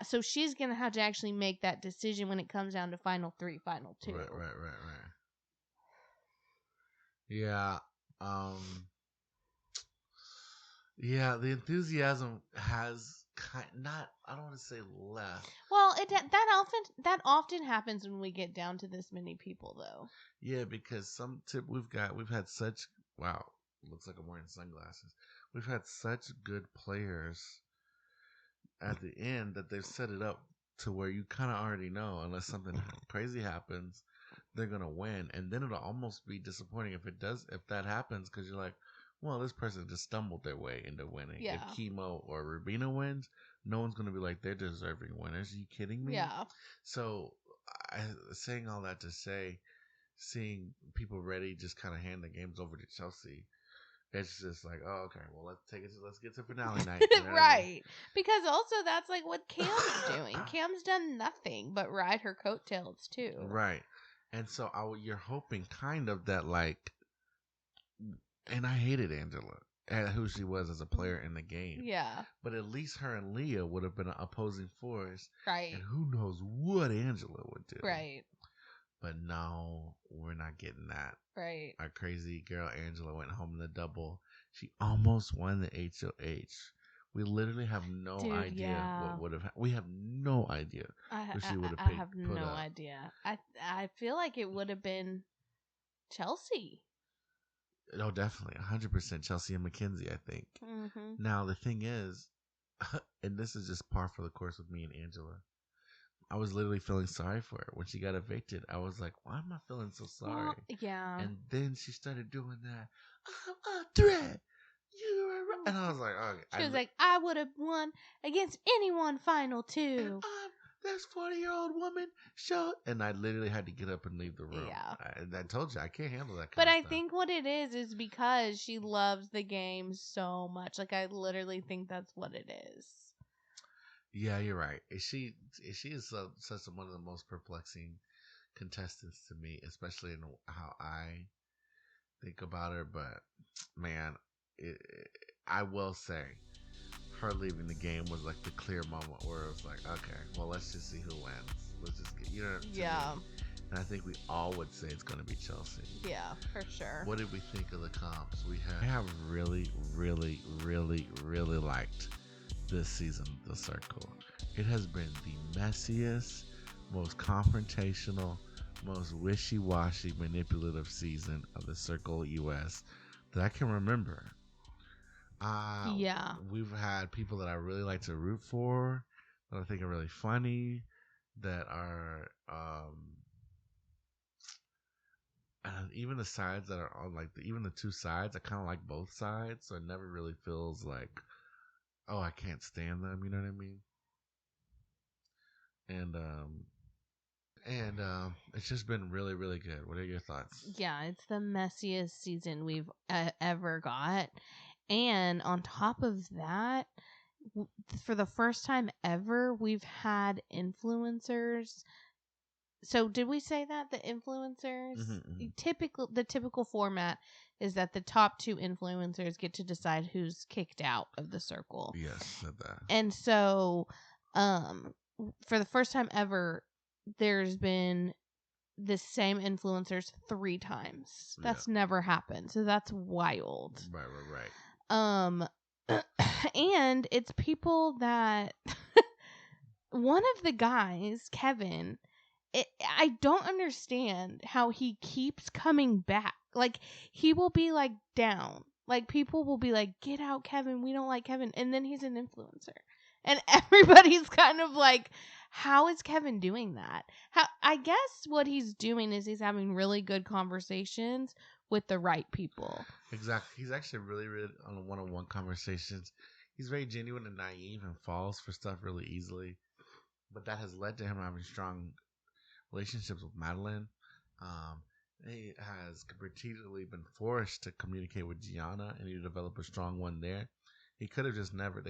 so she's going to have to actually make that decision when it comes down to final 3, final 2. Right. Yeah. Yeah, the enthusiasm has not. I don't want to say left. Well, that often happens when we get down to this many people, though. Yeah, because we've had such wow. Looks like I'm wearing sunglasses. We've had such good players at the end that they've set it up to where you kind of already know, unless something crazy happens, they're gonna win, and then it'll almost be disappointing if that happens, because you're like, well, this person just stumbled their way into winning. Yeah. If Chemo or Rubina wins, no one's gonna be like, they're deserving winners. Are you kidding me? Yeah. So, saying all that to say, seeing people ready just kind of hand the games over to Chelsea. It's just like, oh, okay, well, let's get to finale night. You know what I mean? Right. Because also that's like what Cam's doing. Cam's done nothing but ride her coattails too. Right. And so you're hoping kind of that, like, and I hated Angela and who she was as a player in the game. Yeah. But at least her and Leah would have been an opposing force. Right. And who knows what Angela would do. Right. But no, we're not getting that. Right. Our crazy girl Angela went home in the double. She almost won the HOH. We literally have no idea what would have. We have no idea who she would have picked. I have no idea. I feel like it would have been Chelsea. Oh, definitely, 100% Chelsea and Mackenzie. I think. Mm-hmm. Now the thing is, and this is just par for the course with me and Angela. I was literally feeling sorry for her when she got evicted. I was like, why am I feeling so sorry? Well, yeah. And then she started doing that. I'm a threat. You were right. And I was like, okay. She was like, I would have won against anyone final too. This 40-year-old woman showed. And I literally had to get up and leave the room. Yeah. I told you, I can't handle that kind but of I stuff. think what it is because she loves the game so much. Like, I literally think that's what it is. Yeah, you're right. She is such one of the most perplexing contestants to me, especially in how I think about her. But man, I will say, her leaving the game was like the clear moment where it was like, okay, well, let's just see who wins. Let's just get, you know. Yeah. And I think we all would say it's going to be Chelsea. Yeah, for sure. What did we think of the comps? I have really, really, really, really liked this season of The Circle. It has been the messiest, most confrontational, most wishy-washy, manipulative season of The Circle US that I can remember. Yeah. We've had people that I really like to root for, that I think are really funny, that are and even the sides that are on, like, even the two sides, I kind of like both sides, so it never really feels like, oh, I can't stand them, you know what I mean? And it's just been really, really good. What are your thoughts? Yeah, it's the messiest season we've ever got. And on top of that, for the first time ever, we've had influencers. So did we say that the influencers? Mm-hmm. The typical format is that the top two influencers get to decide who's kicked out of the circle. Yes, said that. And so, for the first time ever, there's been the same influencers 3 times. That's never happened. So that's wild. Right. And it's people that one of the guys, Kevin, I don't understand how he keeps coming back. Like, he will be like down. Like, people will be like, get out, Kevin. We don't like Kevin. And then he's an influencer. And everybody's kind of like, how is Kevin doing that? I guess what he's doing is he's having really good conversations with the right people. Exactly. He's actually really, really on one-on-one conversations. He's very genuine and naive and falls for stuff really easily. But that has led to him having strong relationships with Madeline. He has repeatedly been forced to communicate with Gianna and he developed a strong one there. They could have never,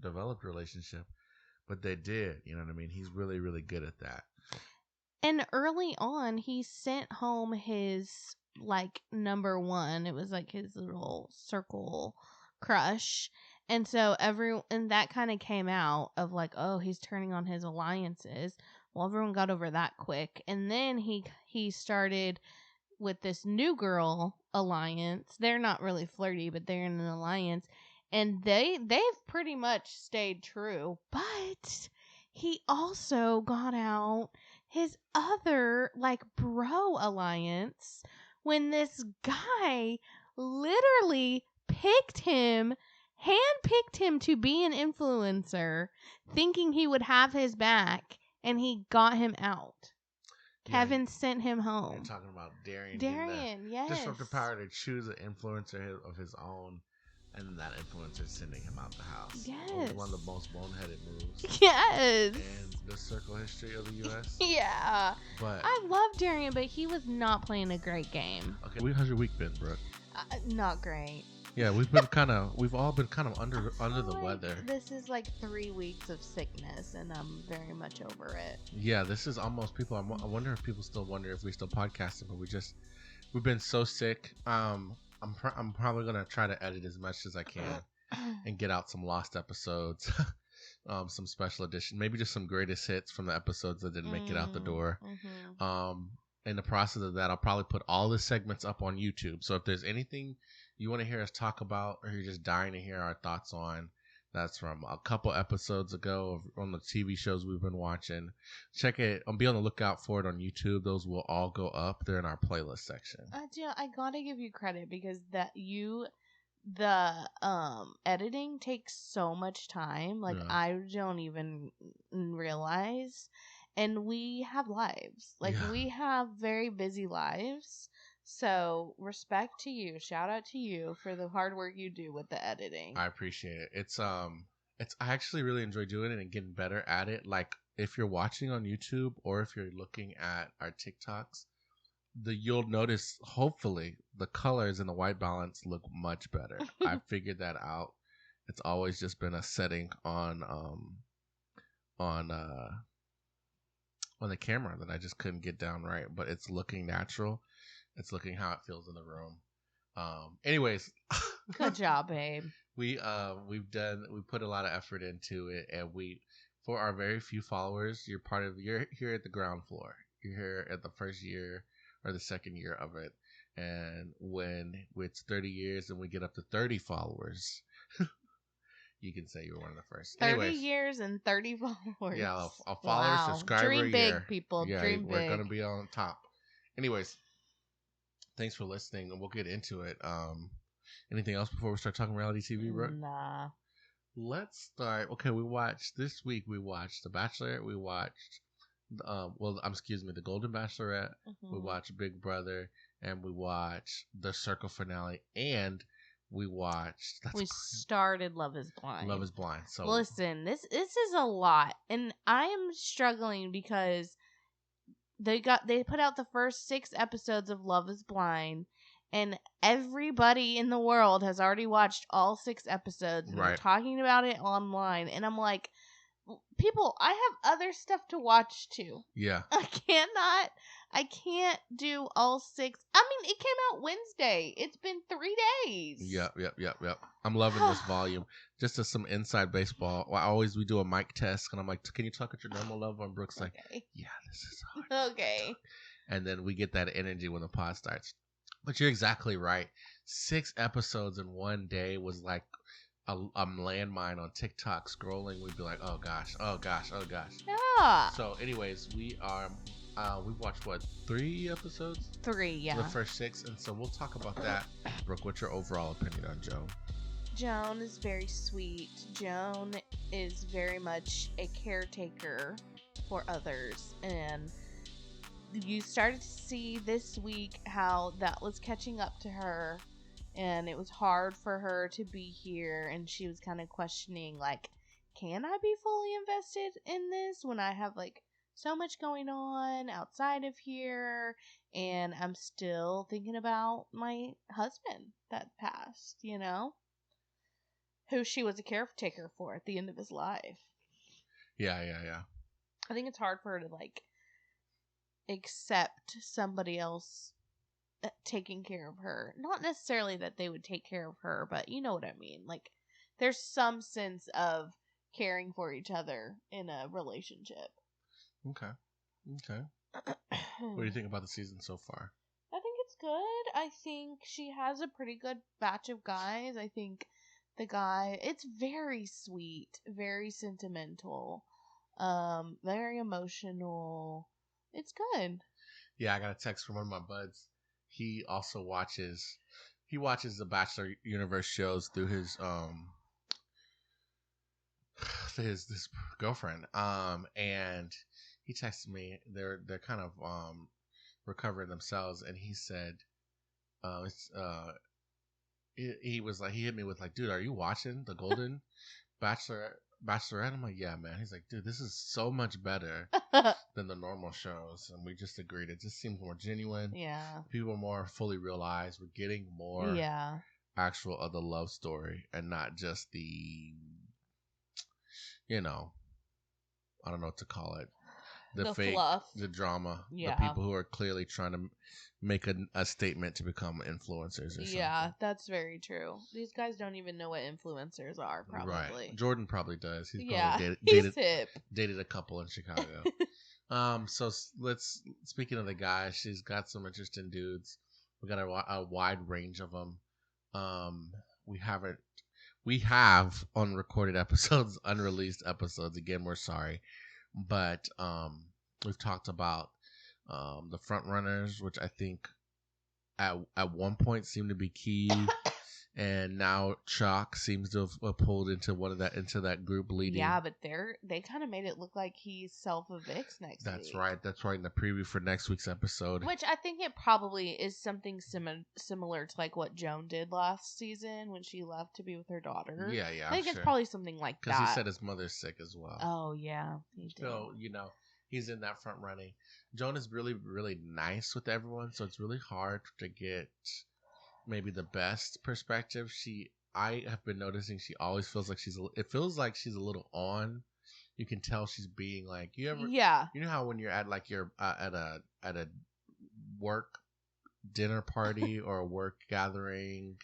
developed a relationship, but they did, you know what I mean? He's really, really good at that. And early on, he sent home his, like, number one. It was like his little circle crush. And so and that kind of came out of like, oh, he's turning on his alliances. Well, everyone got over that quick. And then he started with this new girl alliance. They're not really flirty, but they're in an alliance. and they've pretty much stayed true. But he also got out his other like bro alliance when this guy literally handpicked him to be an influencer, thinking he would have his back, and he got him out. Kevin sent him You're home. talking about Darian. Darian, yes. Disruptive power to choose an influencer of his own, and then that influencer sending him out the house. Yes. One of the most boneheaded moves. Yes. In the circle history of the U.S. Yeah. But I love Darian, but he was not playing a great game. okay, how's your week been, Brooke? Not great. Yeah, we've all been kind of under the Like, weather. This is like 3 weeks of sickness, and I'm very much over it. Yeah, this is almost people. I wonder if people still wonder if we still podcasting, but we've been so sick. I'm probably gonna try to edit as much as I can and get out some lost episodes, some special edition, maybe just some greatest hits from the episodes that didn't make it out the door. Mm-hmm. In the process of that, I'll probably put all the segments up on YouTube. So if there's anything you want to hear us talk about, or you're just dying to hear our thoughts on, that's from a couple episodes ago on the TV shows we've been watching. Check it. I'll be on the lookout for it on YouTube. Those will all go up. They're in our playlist section. I gotta give you credit because the editing takes so much time. Like, Yeah. I don't even realize. And we have lives. Like, Yeah. we have very busy lives. So, respect to you. Shout out to you for the hard work you do with the editing. I appreciate it. It's I actually really enjoy doing it and getting better at it. Like, if you're watching on YouTube or if you're looking at our TikToks, you'll notice, hopefully, the colors and the white balance look much better. I figured that out. It's always just been a setting on the camera that I just couldn't get down right, but it's looking natural. It's looking how it feels in the room. Anyways, Good job, babe. we put a lot of effort into it, and for our very few followers, you're here at the ground floor. You're here at the first year or the second year of it, and when it's 30 years and we get up to 30 followers, you can say you were one of the first. 30 years and 30 followers. Yeah, a follower, subscriber Dream big, year. people. Yeah, Dream we're big. gonna be on top. Anyways, thanks for listening, and we'll get into it. Anything else before we start talking reality TV, Brooke? Nah. Let's start. Okay, this week we watched The Bachelor. We watched, The Golden Bachelorette. Mm-hmm. We watched Big Brother, and we watched the Circle finale, and we watched. Started Love Is Blind. Love Is Blind. So listen, this is a lot, and I am struggling because they put out the first 6 episodes of Love Is Blind, and everybody in the world has already watched all 6 episodes, and they're talking about it online, and I'm like, people, I have other stuff to watch too. Yeah. I can't do all 6. I mean, it came out Wednesday. It's been 3 days. Yep. I'm loving this volume. Just as some inside baseball. We do a mic test, and I'm like, can you talk at your normal level? And Brooke's like, yeah, this is hard. Okay. And then we get that energy when the pod starts. But you're exactly right. 6 episodes in one day was like a landmine on TikTok scrolling. We'd be like, oh gosh. Yeah. So anyways, we watched 3 episodes? 3, yeah. The first 6, and so we'll talk about that. Brooke, what's your overall opinion on Joan? Joan is very sweet. Joan is very much a caretaker for others, and you started to see this week how that was catching up to her, and it was hard for her to be here, and she was kind of questioning, like, can I be fully invested in this when I have, like, so much going on outside of here, and I'm still thinking about my husband that passed, who she was a caretaker for at the end of his life. Yeah. I think it's hard for her to, like, accept somebody else taking care of her. Not necessarily that they would take care of her, but you know what I mean. Like, there's some sense of caring for each other in a relationship. Okay. What do you think about the season so far? I think it's good. I think she has a pretty good batch of guys. I think The guy, it's very sweet, very sentimental, very emotional. It's good. Yeah, I got a text from one of my buds. He also watches. He watches the Bachelor Universe shows through his his girlfriend. And he texted me. They're kind of recovering themselves, and he said, it's he was like, he hit me with like, dude, are you watching the Golden Bachelorette? I'm like, yeah, man. He's like, dude, this is so much better than the normal shows, and we just agreed. It just seems more genuine. Yeah. People are more fully realized. We're getting more Yeah. actual of the love story, and not just the, I don't know what to call it, the fake, fluff. the drama, Yeah. the people who are clearly trying to make a statement to become influencers or something. Yeah, that's very true. These guys don't even know what influencers are, probably. Right. Jordan probably does. He's Yeah, probably he's hip. dated a couple in Chicago. So speaking of the guys, she's got some interesting dudes. We got a wide range of them. We have unrecorded episodes, unreleased episodes. Again, we're sorry, but we've talked about the front runners, which I think at one point seemed to be key, and now Chalk seems to have pulled into into that group leading. Yeah, but they kind of made it look like he's self-evicts next week. That's right. That's right. In the preview for next week's episode, which I think it probably is something similar to like what Joan did last season when she left to be with her daughter. Yeah, I think it's probably something like that. Because he said his mother's sick as well. Oh yeah, he did. So he's in that front running. Joan is really, really nice with everyone, so it's really hard to get maybe the best perspective. I have been noticing she always feels like it feels like she's a little on. You can tell she's being like, you know how when you're at like you're at a work dinner party or a work gathering,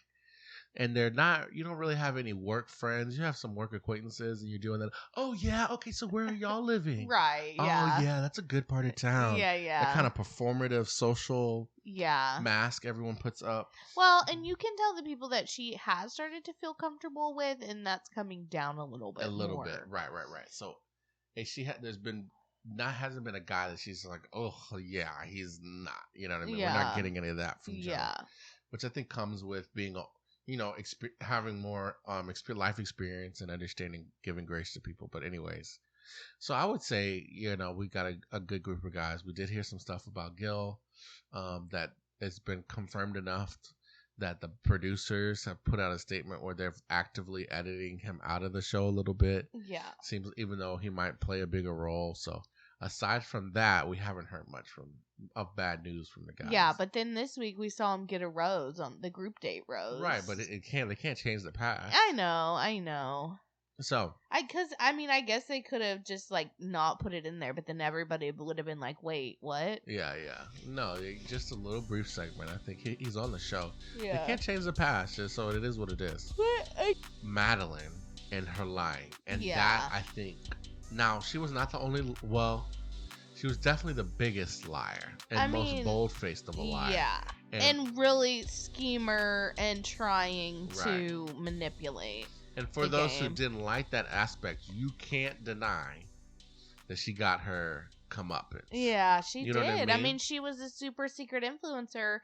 and you don't really have any work friends. You have some work acquaintances, and you're doing that. Oh yeah, okay. So where are y'all living? Right. Yeah. Oh yeah, that's a good part of town. Yeah. That kind of performative social mask everyone puts up. Well, and you can tell the people that she has started to feel comfortable with, and that's coming down a little bit. Right. So, hasn't been a guy that she's like, oh yeah, he's not. You know what I mean? Yeah. We're not getting any of that from Joan. Yeah. Which I think comes with being having more life experience and understanding, giving grace to people. But anyways, so I would say, we got a good group of guys. We did hear some stuff about Gil that has been confirmed enough that the producers have put out a statement where they're actively editing him out of the show a little bit. Yeah. Seems, even though he might play a bigger role. So aside from that, we haven't heard much of bad news from the guys. Yeah, but then this week we saw him get a rose on the group date rose. Right, but they can't change the past. I know. So I guess they could have just like not put it in there, but then everybody would have been like, "Wait, what?" Yeah. No, just a little brief segment. I think he's on the show. Yeah. They can't change the past, just so it is what it is. Madeline and her lying, and that I think. Now she was not the only. Well, she was definitely the biggest liar and most bold-faced of a liar. Yeah. And really schemer and trying to manipulate. And for those who didn't like that aspect, you can't deny that she got her comeuppance. Yeah, she did. I mean, she was a super secret influencer.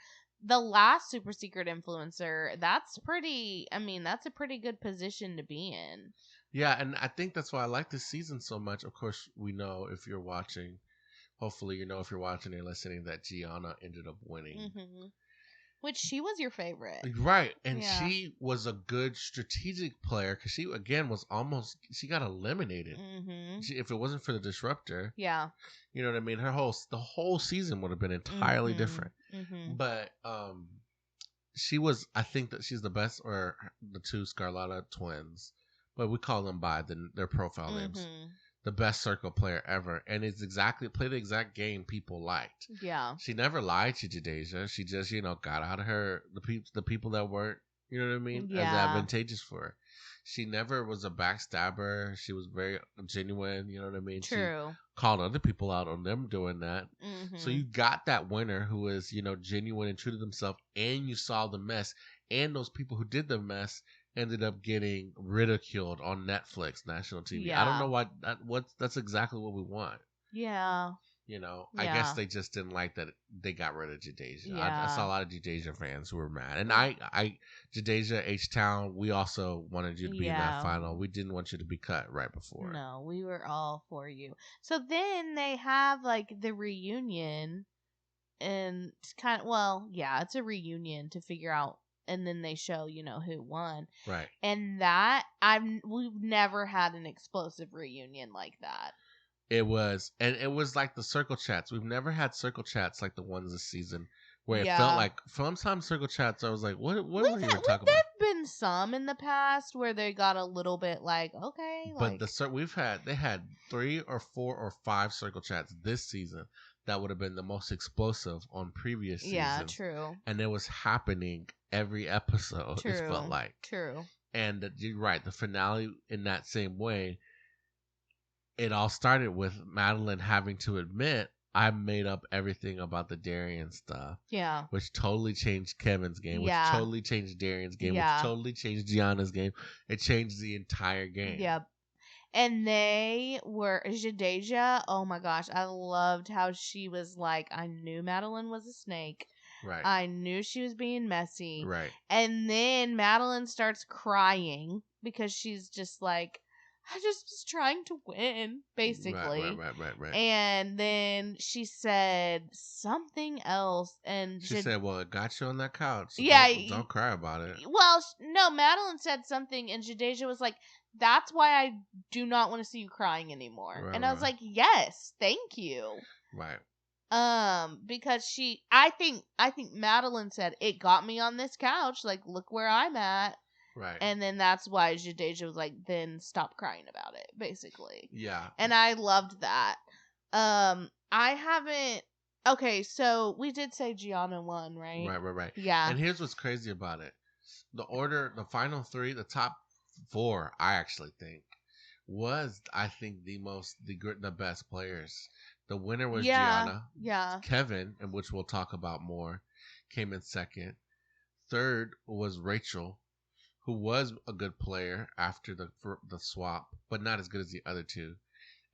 The last super secret influencer, that's a pretty good position to be in. Yeah, and I think that's why I like this season so much. Of course, we know if you're watching, hopefully if you're watching or listening, that Gianna ended up winning. Mm-hmm. Which she was your favorite. Right. And she was a good strategic player because she, again, she got eliminated. Mm-hmm. If it wasn't for the disruptor. Yeah. You know what I mean? The whole season would have been entirely different. Mm-hmm. But I think that she's the best, or the two Scarlata twins, but we call them by their profile names. The best circle player ever, and play the exact game people liked. Yeah, she never lied to Jadeja. She just got out of her the people that weren't, you know what I mean, as advantageous for her. She never was a backstabber. She was very genuine. You know what I mean. True. She called other people out on them doing that. Mm-hmm. So you got that winner who is genuine and true to themselves, and you saw the mess and those people who did the mess ended up getting ridiculed on Netflix, national TV. I don't Yeah. know why. That's exactly what we want. Yeah. You know, I guess they just didn't like that they got rid of Jadeja. I saw a lot of Jadeja fans who were mad, and Jadeja H Town, we also wanted you to be in that final. We didn't want you to be cut right before. No, we were all for you. So then they have like the reunion, and it's kind of it's a reunion to figure out, and then they show who won. Right. And we've never had an explosive reunion like that. It was like the circle chats. We've never had circle chats like the ones this season, where it felt like sometimes circle chats. I was like, what were you even talking about? There've been some in the past where they got a little bit like, okay, but they had 3 or 4 or 5 circle chats this season that would have been the most explosive on previous seasons. Yeah, true. And it was happening every episode. True. It felt like true. And you're right, the finale in that same way. It all started with Madeline having to admit, I made up everything about the Darian stuff. Yeah. Which totally changed Kevin's game. Yeah. Which totally changed Darian's game. Yeah. Which totally changed Gianna's game. It changed the entire game. Yep. And they were Jadeja. Oh my gosh. I loved how she was like, I knew Madeline was a snake. Right. I knew she was being messy. Right. And then Madeline starts crying because she's just like, I just was trying to win, basically. Right. And then she said something else, and she said, "Well, it got you on that couch. So yeah, don't cry about it." Well, no, Madeline said something, and Jadeja was like, "That's why I do not want to see you crying anymore." Right, and I was like, "Yes, thank you." Right. Because I think Madeline said, "It got me on this couch. Like, look where I'm at." Right. And then that's why Jadeja was like, then stop crying about it, basically. Yeah. And I loved that. I haven't. Okay, so we did say Gianna won, right? Right. Yeah. And here's what's crazy about it. The final 3, the top 4, I actually think, was, the best players. The winner was Gianna. Yeah. Kevin, and which we'll talk about more, came in second. Third was Rachel, who was a good player after the swap, but not as good as the other 2.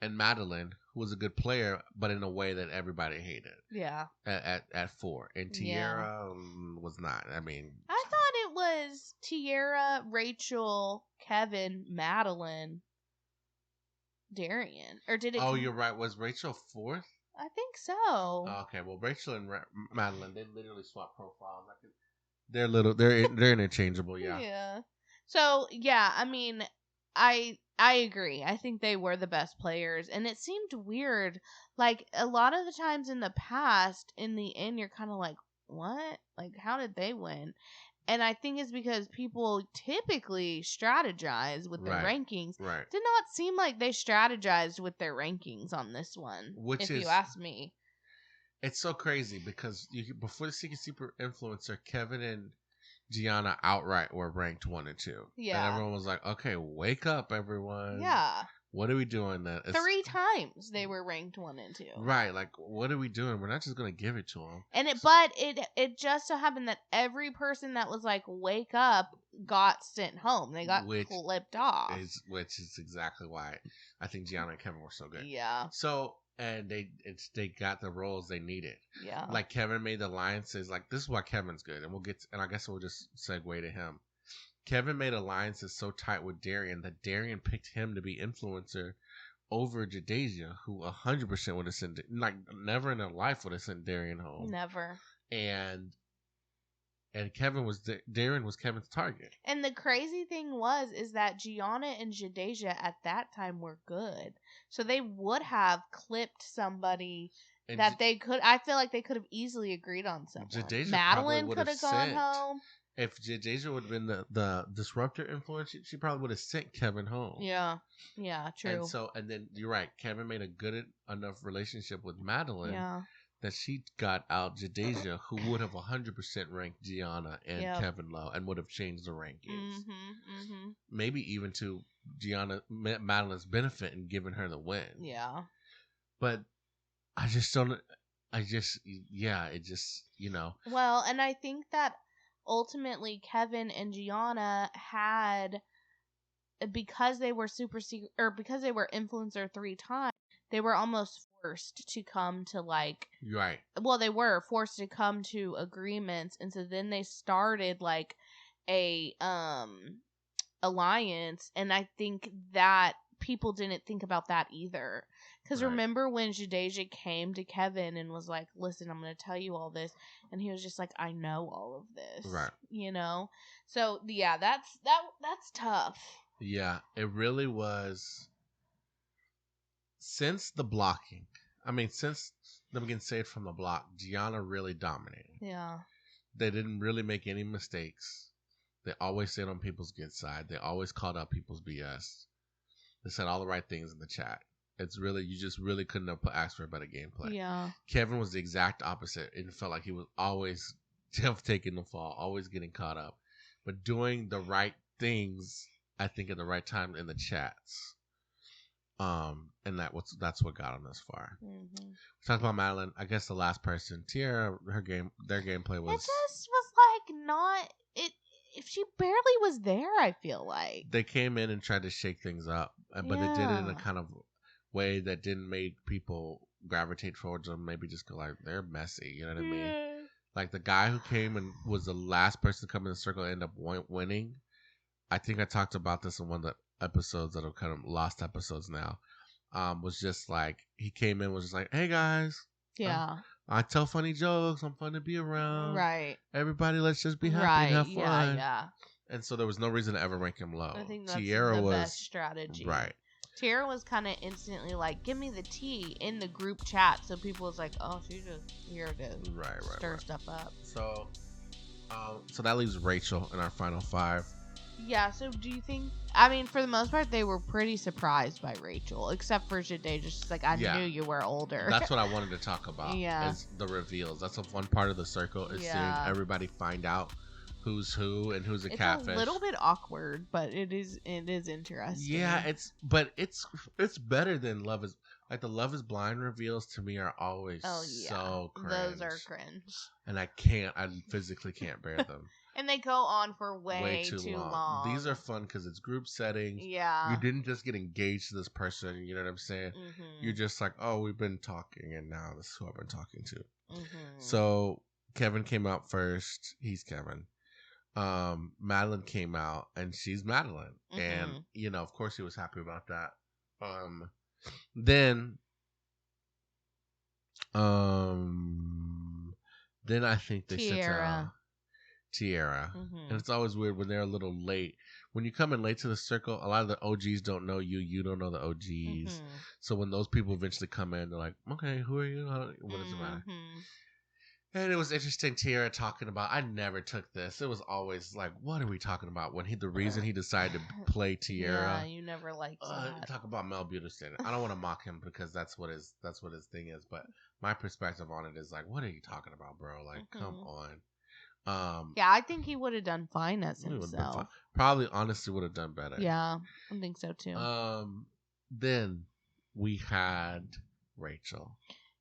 And Madeline, who was a good player, but in a way that everybody hated. Yeah. At 4. And Tiara was not. I mean, I thought it was Tiara, Rachel, Kevin, Madeline, Darian. Or did it? Oh, you're right. Was Rachel 4th? I think so. Oh, okay. Well, Rachel and Madeline, they literally swap profiles. They're interchangeable. Yeah. Yeah. So yeah, I mean, I agree. I think they were the best players, and it seemed weird. Like a lot of the times in the past, in the end, you're kind of like, what? Like, how did they win? And I think it's because people typically strategize with their rankings. Right. Did not seem like they strategized with their rankings on this one. If you ask me. It's so crazy because before the Secret Super Influencer, Kevin and Gianna outright were ranked 1 and 2. Yeah. And everyone was like, okay, wake up, everyone. Yeah. What are we doing? 3 times they were ranked 1 and 2. Right. Like, what are we doing? We're not just going to give it to them. And it just so happened that every person that was like, wake up, got sent home. They got clipped off. Which is exactly why I think Gianna and Kevin were so good. Yeah. So, and they got the roles they needed. Yeah. Like Kevin made the alliances. Like, this is why Kevin's good. And I guess we'll just segue to him. Kevin made alliances so tight with Darian that Darian picked him to be influencer over Jadeja, who 100% would have sent, like, never in their life would have sent Darian home. Never. And Darian was Kevin's target. And the crazy thing is that Gianna and Jadeja at that time were good. So they would have clipped somebody that they could. I feel like they could have easily agreed on someone. Madeline could have gone home. If Jadeja would have been the disruptor influence, she probably would have sent Kevin home. Yeah, true. And then you're right. Kevin made a good enough relationship with Madeline that she got out Jadeja, who would have 100% ranked Gianna and Kevin low and would have changed the rankings. Maybe even to Madeline's benefit and giving her the win. Yeah. But I just don't. It just, you know. Well, and I think that ultimately Kevin and Gianna had, because they were super secret, or because they were influencer 3 times, they were almost forced to come to like, Right. well, they were forced to come to agreements, and so then they started like a alliance, and I think that people didn't think about that either. Because Right. remember when Jadeja came to Kevin and was like, listen, I'm going to tell you all this. And he was just like, I know all of this. Right. You know? So, yeah, that's tough. Yeah, it really was. Since the blocking, since them getting saved from the block, Gianna really dominated. Yeah. They didn't really make any mistakes. They always stayed on people's good side. They always called out people's BS. They said all the right things in the chat. It's really, you just really couldn't have asked for a better gameplay. Yeah. Kevin was the exact opposite. It felt like he was always taking the fall, always getting caught up, but doing the right things, I think, at the right time in the chats. And that's what got him this far. Mm-hmm. We talked about Madeline. I guess the last person, Tiara, their gameplay was. It just was like not it. If she barely was there, I feel like They came in and tried to shake things up, but they did it in a kind of way that didn't make people gravitate towards them. Maybe just go like, they're messy. You know what I mean? Like the guy who came and was the last person to come in the circle and end up winning. I think I talked about this in one of the episodes that are kind of lost episodes now. Was just like, he came in, was just like, hey guys. Yeah. I tell funny jokes. I'm fun to be around. Right. Everybody, let's just be happy and have fun. Yeah. And so there was no reason to ever rank him low. I think that's Tiara the best strategy. Right. Tiara was kind of instantly like, give me the tea in the group chat. So people was like, oh, she's just here to stir stuff up. So that leaves Rachel in our final 5. Yeah, so do you think, for the most part, they were pretty surprised by Rachel, except for Jadeja. She's like, I knew you were older. That's what I wanted to talk about. Yeah. Is the reveals. That's one part of the circle, is seeing everybody find out who's who and who's a catfish. It's a little bit awkward, but it is interesting. Yeah, it's better than Love Is, like, the Love Is Blind reveals to me are always so cringe. Those are cringe. And I physically can't bear them. And they go on for way too long. These are fun because it's group settings. Yeah. You didn't just get engaged to this person. You know what I'm saying? Mm-hmm. You're just like, oh, we've been talking, and now this is who I've been talking to. Mm-hmm. So Kevin came out first. He's Kevin. Madeline came out, and she's Madeline. Mm-hmm. And, of course he was happy about that. Then I think they said Tiara. Mm-hmm. And it's always weird when they're a little late. When you come in late to the circle, a lot of the OGs don't know you. You don't know the OGs. Mm-hmm. So when those people eventually come in, they're like, okay, who are you? What does it matter? And it was interesting, Tiara talking about, I never took this. It was always like, what are we talking about? When the reason he decided to play Tiara. Yeah, you never liked that. Talk about Mel Buterson. I don't want to mock him because that's what his thing is. But my perspective on it is like, what are you talking about, bro? Like, come on. Yeah, I think he would have done fine as himself. Probably, honestly, would have done better. Yeah, I think so too. Then we had Rachel.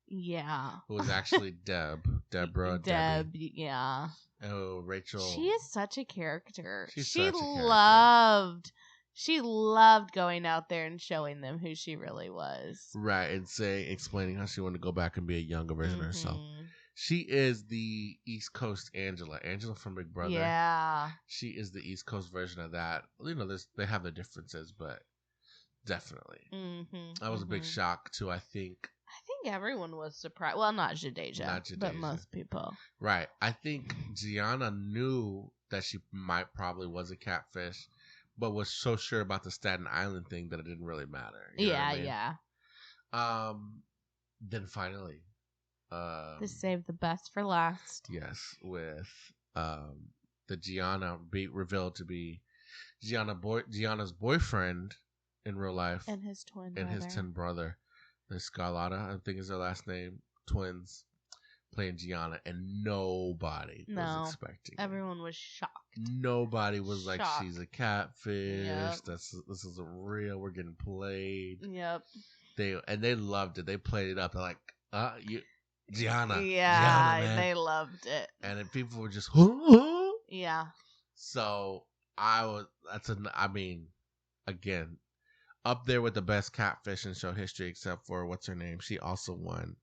Yeah. Who was actually Deborah. Debbie. Yeah. Oh, Rachel. She is such a character. She loved going out there and showing them who she really was. Right, and explaining how she wanted to go back and be a younger version of herself. She is the East Coast Angela from Big Brother. Yeah. She is the East Coast version of that. They have their differences, but definitely. That was a big shock too, I think. I think everyone was surprised. Well, not Jadeja, but most people. Right. I think Gianna knew that she probably was a catfish, but was so sure about the Staten Island thing that it didn't really matter. You know what I mean? Yeah. Then finally, to save the best for last. Yes, with the Gianna revealed to be Gianna's boyfriend in real life, and his twin brother. The Scarlotta, I think is their last name. Twins playing Gianna, and nobody was expecting. Everyone was shocked. Nobody was like, she's a catfish. Yep. This is a real. We're getting played. Yep. They loved it. They played it up. They're like, Gianna. Yeah, Gianna, man. They loved it. And then people were just, huh? Yeah. So again, up there with the best catfish in show history, except for what's her name? She also won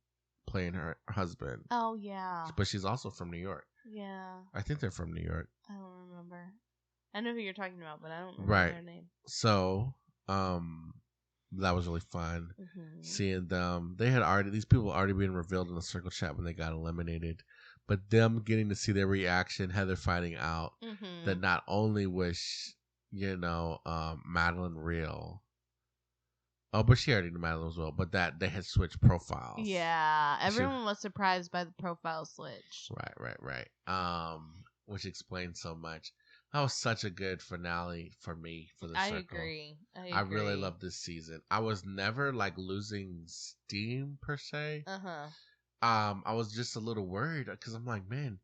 playing her husband. Oh, yeah. But she's also from New York. Yeah. I think they're from New York. I don't remember. I know who you're talking about, but I don't remember Right. their name. So, that was really fun Mm-hmm. seeing them. These people already been revealed in the circle chat when they got eliminated, but them getting to see their reaction, Heather finding out Mm-hmm. that not only was Madeline real. Oh, but she already knew Madeline was real, but that they had switched profiles. Yeah, everyone was surprised by the profile switch. Right. Which explains so much. That was such a good finale for me for the circle. I agree. I really love this season. I was never like losing steam per se. I was just a little worried because I'm like, man,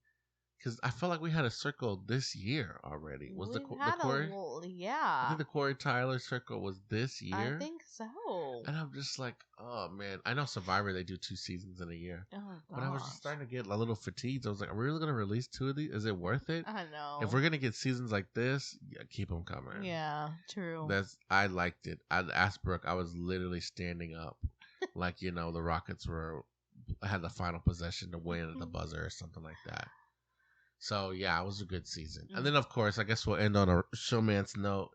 because I felt like we had a circle this year already. Was the Corey? Yeah. I think the Corey Tyler circle was this year. I think so. And I'm just like, oh man, I know Survivor they do 2 seasons in a year. Oh, but I was just starting to get a little fatigued. I was like, are we really gonna release 2 of these? Is it worth it? I know. If we're gonna get seasons like this, yeah, keep them coming. Yeah, true. I liked it. I asked Brooke. I was literally standing up, like the Rockets had the final possession to win at the buzzer or something like that. So yeah, it was a good season. And then of course, I guess we'll end on a showman's note.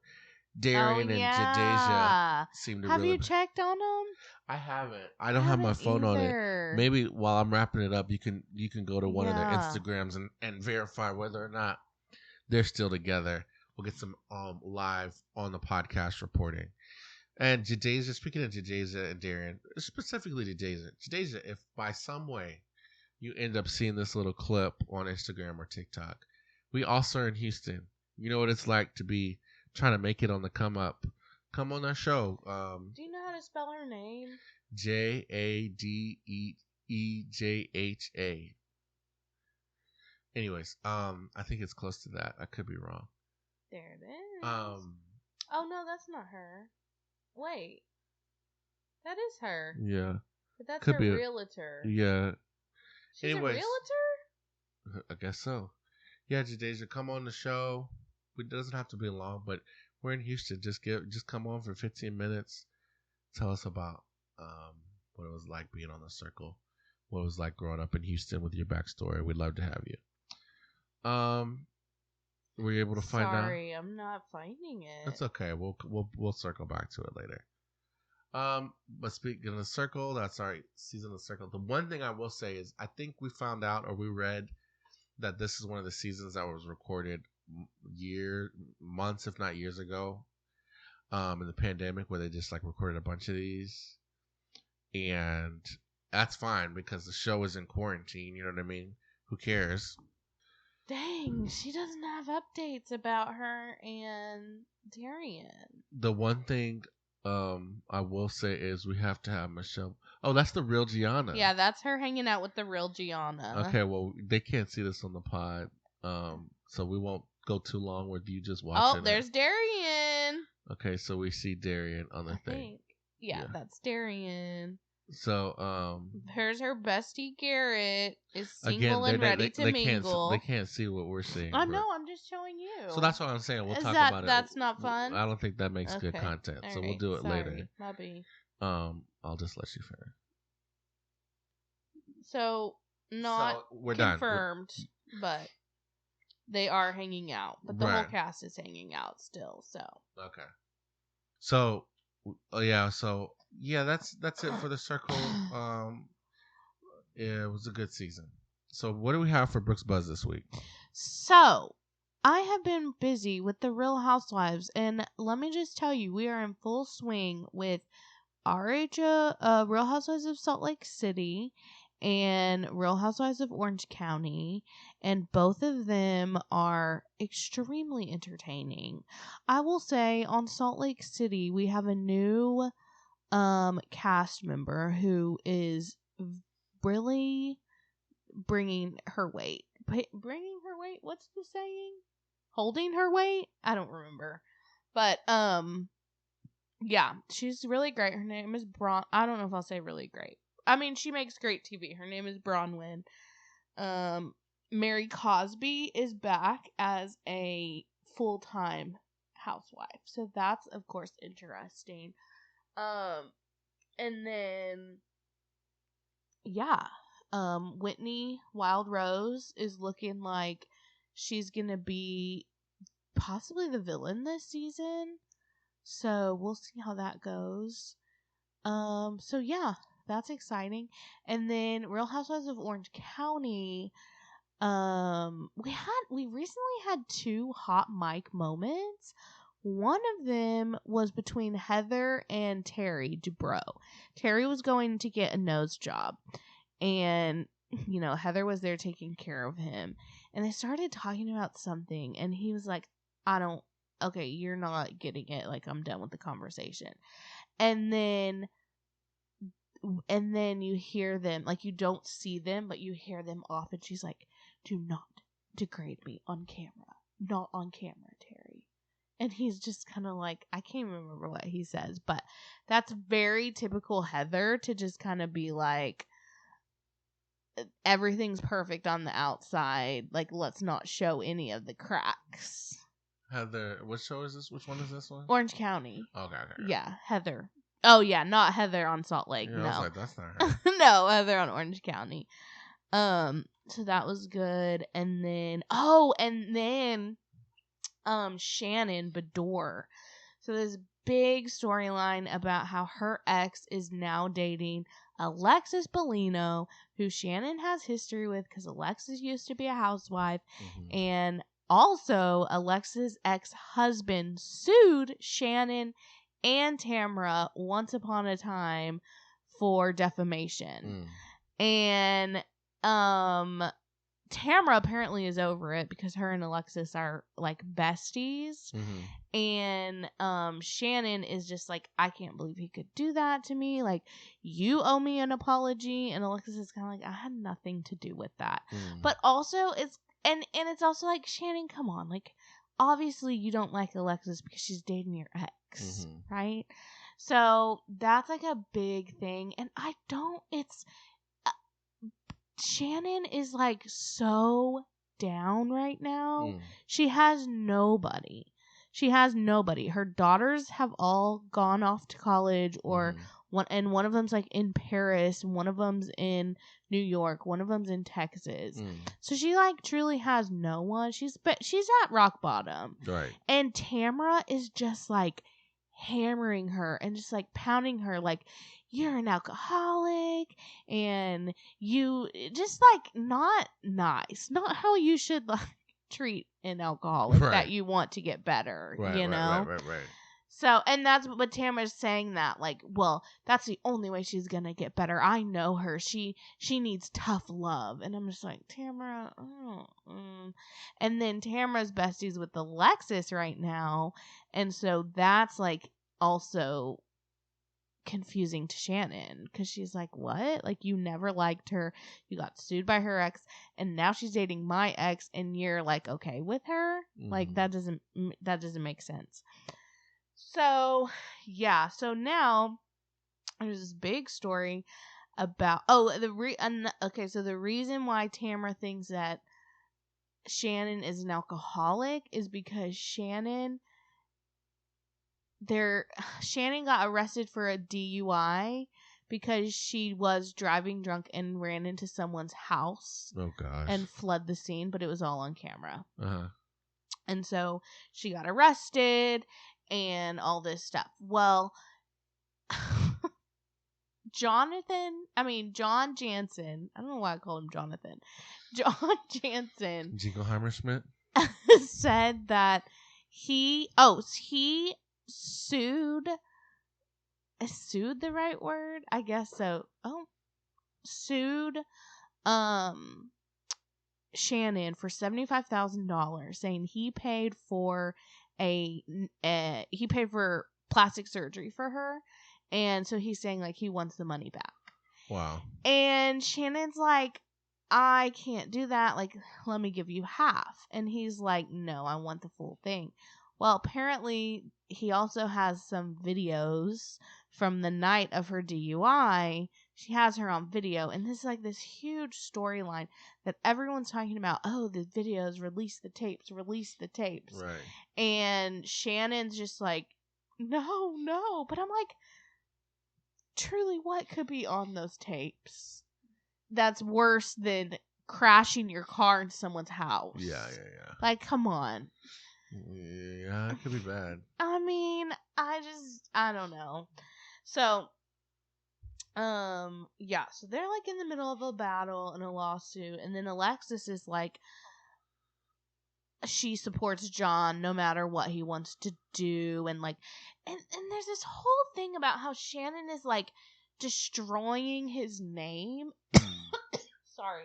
Darian and Jadeja seem to Have you checked on them? I haven't. I don't have my phone on it. Maybe while I'm wrapping it up, you can go to one of their Instagrams and verify whether or not they're still together. We'll get some live on the podcast reporting. And Jadeja, speaking of Jadeja and Darian, specifically Jadeja, if by some way you end up seeing this little clip on Instagram or TikTok, we also are in Houston. You know what it's like to be trying to make it on the come up. Come on our show. Do you know how to spell her name? Jadeejaha. Anyways, I think it's close to that. I could be wrong. There it is. Oh no, that's not her. Wait, that is her. Yeah, but that's her realtor. Yeah. She's anyways, a realtor? I guess so. Yeah, Jadeja, come on the show. It doesn't have to be long, but we're in Houston. Just come on for 15 minutes. Tell us about what it was like being on the circle. What it was like growing up in Houston with your backstory. We'd love to have you. Were you able to find out? Sorry, I'm not finding it. That's okay. We'll circle back to it later. But speaking of the circle, that's our season of the circle. The one thing I will say is I think we found out or we read that this is one of the seasons that was recorded months, if not years ago, in the pandemic, where they just like recorded a bunch of these, and that's fine because the show is in quarantine. You know what I mean? Who cares? Dang, she doesn't have updates about her and Darian. The one thing I will say is we have to have Michelle. Oh, that's the real Gianna. Yeah, that's her hanging out with the real Gianna. Okay, well, they can't see this on the pod, so we won't go too long with you just watching. Oh, there's Darian. Okay, so we see Darian on the thing. Yeah, that's Darian. So, here's her bestie Garrett is single and ready to mingle. They can't see what we're seeing. I know, I'm just showing you. So that's what I'm saying. We'll talk about it. That's not fun? I don't think that makes good content. So we'll do it later. Maybe. I'll just let you finish. So we're confirmed, but they are hanging out. But the whole cast is hanging out still. So okay. So that's it for the circle. It was a good season. So what do we have for Brooks Buzz this week? So I have been busy with the Real Housewives, and let me just tell you, we are in full swing with Real Housewives of Salt Lake City and Real Housewives of Orange County, and both of them are extremely entertaining. I will say on Salt Lake City, we have a new cast member who is really bringing her weight. Bringing her weight? What's the saying? Holding her weight? I don't remember. But, yeah, she's really great. Her name is I don't know if I'll say really great. I mean, she makes great TV. Her name is Bronwyn. Mary Cosby is back as a full-time housewife. So that's, of course, interesting. And then, yeah, Whitney Wild Rose is looking like she's gonna be possibly the villain this season. So we'll see how that goes. So yeah, that's exciting. And then Real Housewives of Orange County, we recently had 2 hot mic moments. One of them was between Heather and Terry Dubrow. Terry was going to get a nose job, and Heather was there taking care of him, and they started talking about something, and he was like, okay, you're not getting it, like, I'm done with the conversation. And then you hear them, like, you don't see them, but you hear them off, and she's like, do not degrade me on camera. Not on camera, Terry. And he's just kind of like, I can't remember what he says, but that's very typical Heather to just kind of be like, everything's perfect on the outside. Like, let's not show any of the cracks. Heather, what show is this? Which one is this one? Orange County. Okay. Yeah, Heather. Oh, yeah, not Heather on Salt Lake. Yeah, no. I was like, that's not her. No, Heather on Orange County. So that was good. And then, Shannon Beador. So this big storyline about how her ex is now dating Alexis Bellino, who Shannon has history with because Alexis used to be a housewife. Mm-hmm. And also, Alexis' ex-husband sued Shannon and Tamra once upon a time for defamation. And Tamra apparently is over it because her and Alexis are like besties. Mm-hmm. And Shannon is just like, I can't believe he could do that to me. Like, you owe me an apology. And Alexis is kind of like, I had nothing to do with that. But also it's also like, Shannon, come on. Like, obviously you don't like Alexis because she's dating your ex, right? So that's like a big thing. And Shannon is like so down right now. She has nobody. Her daughters have all gone off to college, or one of them's like in Paris, one of them's in New York, one of them's in Texas. So she like truly has no one. She's at rock bottom. Right. And Tamra is just like hammering her and just like pounding her like, you're an alcoholic and you just like not nice, not how you should like treat an alcoholic that you want to get better, Right. So, and that's what Tamara's saying, that like, well, that's the only way she's gonna get better. I know her. She needs tough love. And I'm just like, Tamara, And then Tamara's besties with Alexis right now. And so that's like also confusing to Shannon because she's like, what? Like, you never liked her. You got sued by her ex, and now she's dating my ex, and you're like okay with her? Like, that doesn't make sense. So yeah, so now there's this big story about the reason why Tamara thinks that Shannon is an alcoholic is because Shannon got arrested for a DUI because she was driving drunk and ran into someone's house. Oh gosh. And fled the scene, but it was all on camera. Uh-huh. And so she got arrested and all this stuff. Well, John Jansen, I don't know why I called him Jonathan. John Jansen. Jingleheimer Schmidt said that he sued. Is sued the right word? I guess so. Sued Shannon for $75,000, saying he paid for plastic surgery for her, and so he's saying like he wants the money back. Wow. And Shannon's like, I can't do that. Like, let me give you half. And he's like, no, I want the full thing. Well, apparently he also has some videos from the night of her DUI she has her on video, and this is like this huge storyline that everyone's talking about. Oh, the videos, release the tapes. Right. And Shannon's just like, no. But I'm like, truly, what could be on those tapes that's worse than crashing your car in someone's house? Yeah. Like, come on. Yeah, it could be bad. I mean, I don't know. So, yeah, so they're like in the middle of a battle and a lawsuit, and then Alexis is like, she supports John no matter what he wants to do, and like, and there's this whole thing about how Shannon is like destroying his name. Sorry.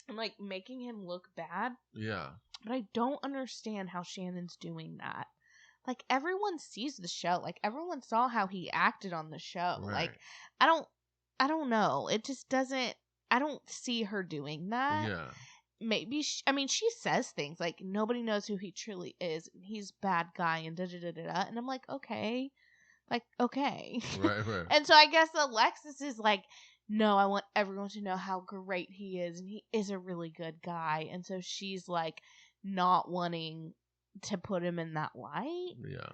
And like making him look bad. Yeah. But I don't understand how Shannon's doing that. Like, everyone sees the show. Like, everyone saw how he acted on the show. Right. Like, I don't know. It just doesn't, I don't see her doing that. Yeah. Maybe, she says things like, nobody knows who he truly is. He's a bad guy and da-da-da-da-da. And I'm like, okay. Like, okay. Right. And so I guess Alexis is like, no, I want everyone to know how great he is. And he is a really good guy. And so she's like, not wanting to put him in that light. Yeah.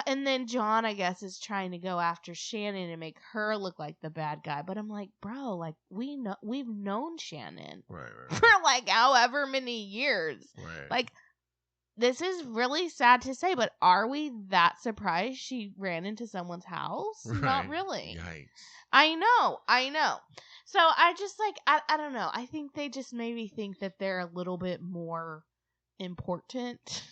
And then John, I guess, is trying to go after Shannon and make her look like the bad guy. But I'm like, bro, like, we've known Shannon Right. for like however many years. Right. Like, this is really sad to say, but are we that surprised she ran into someone's house? Right. Not really. Yikes. I know. So I just like, I don't know. I think they just maybe think that they're a little bit more important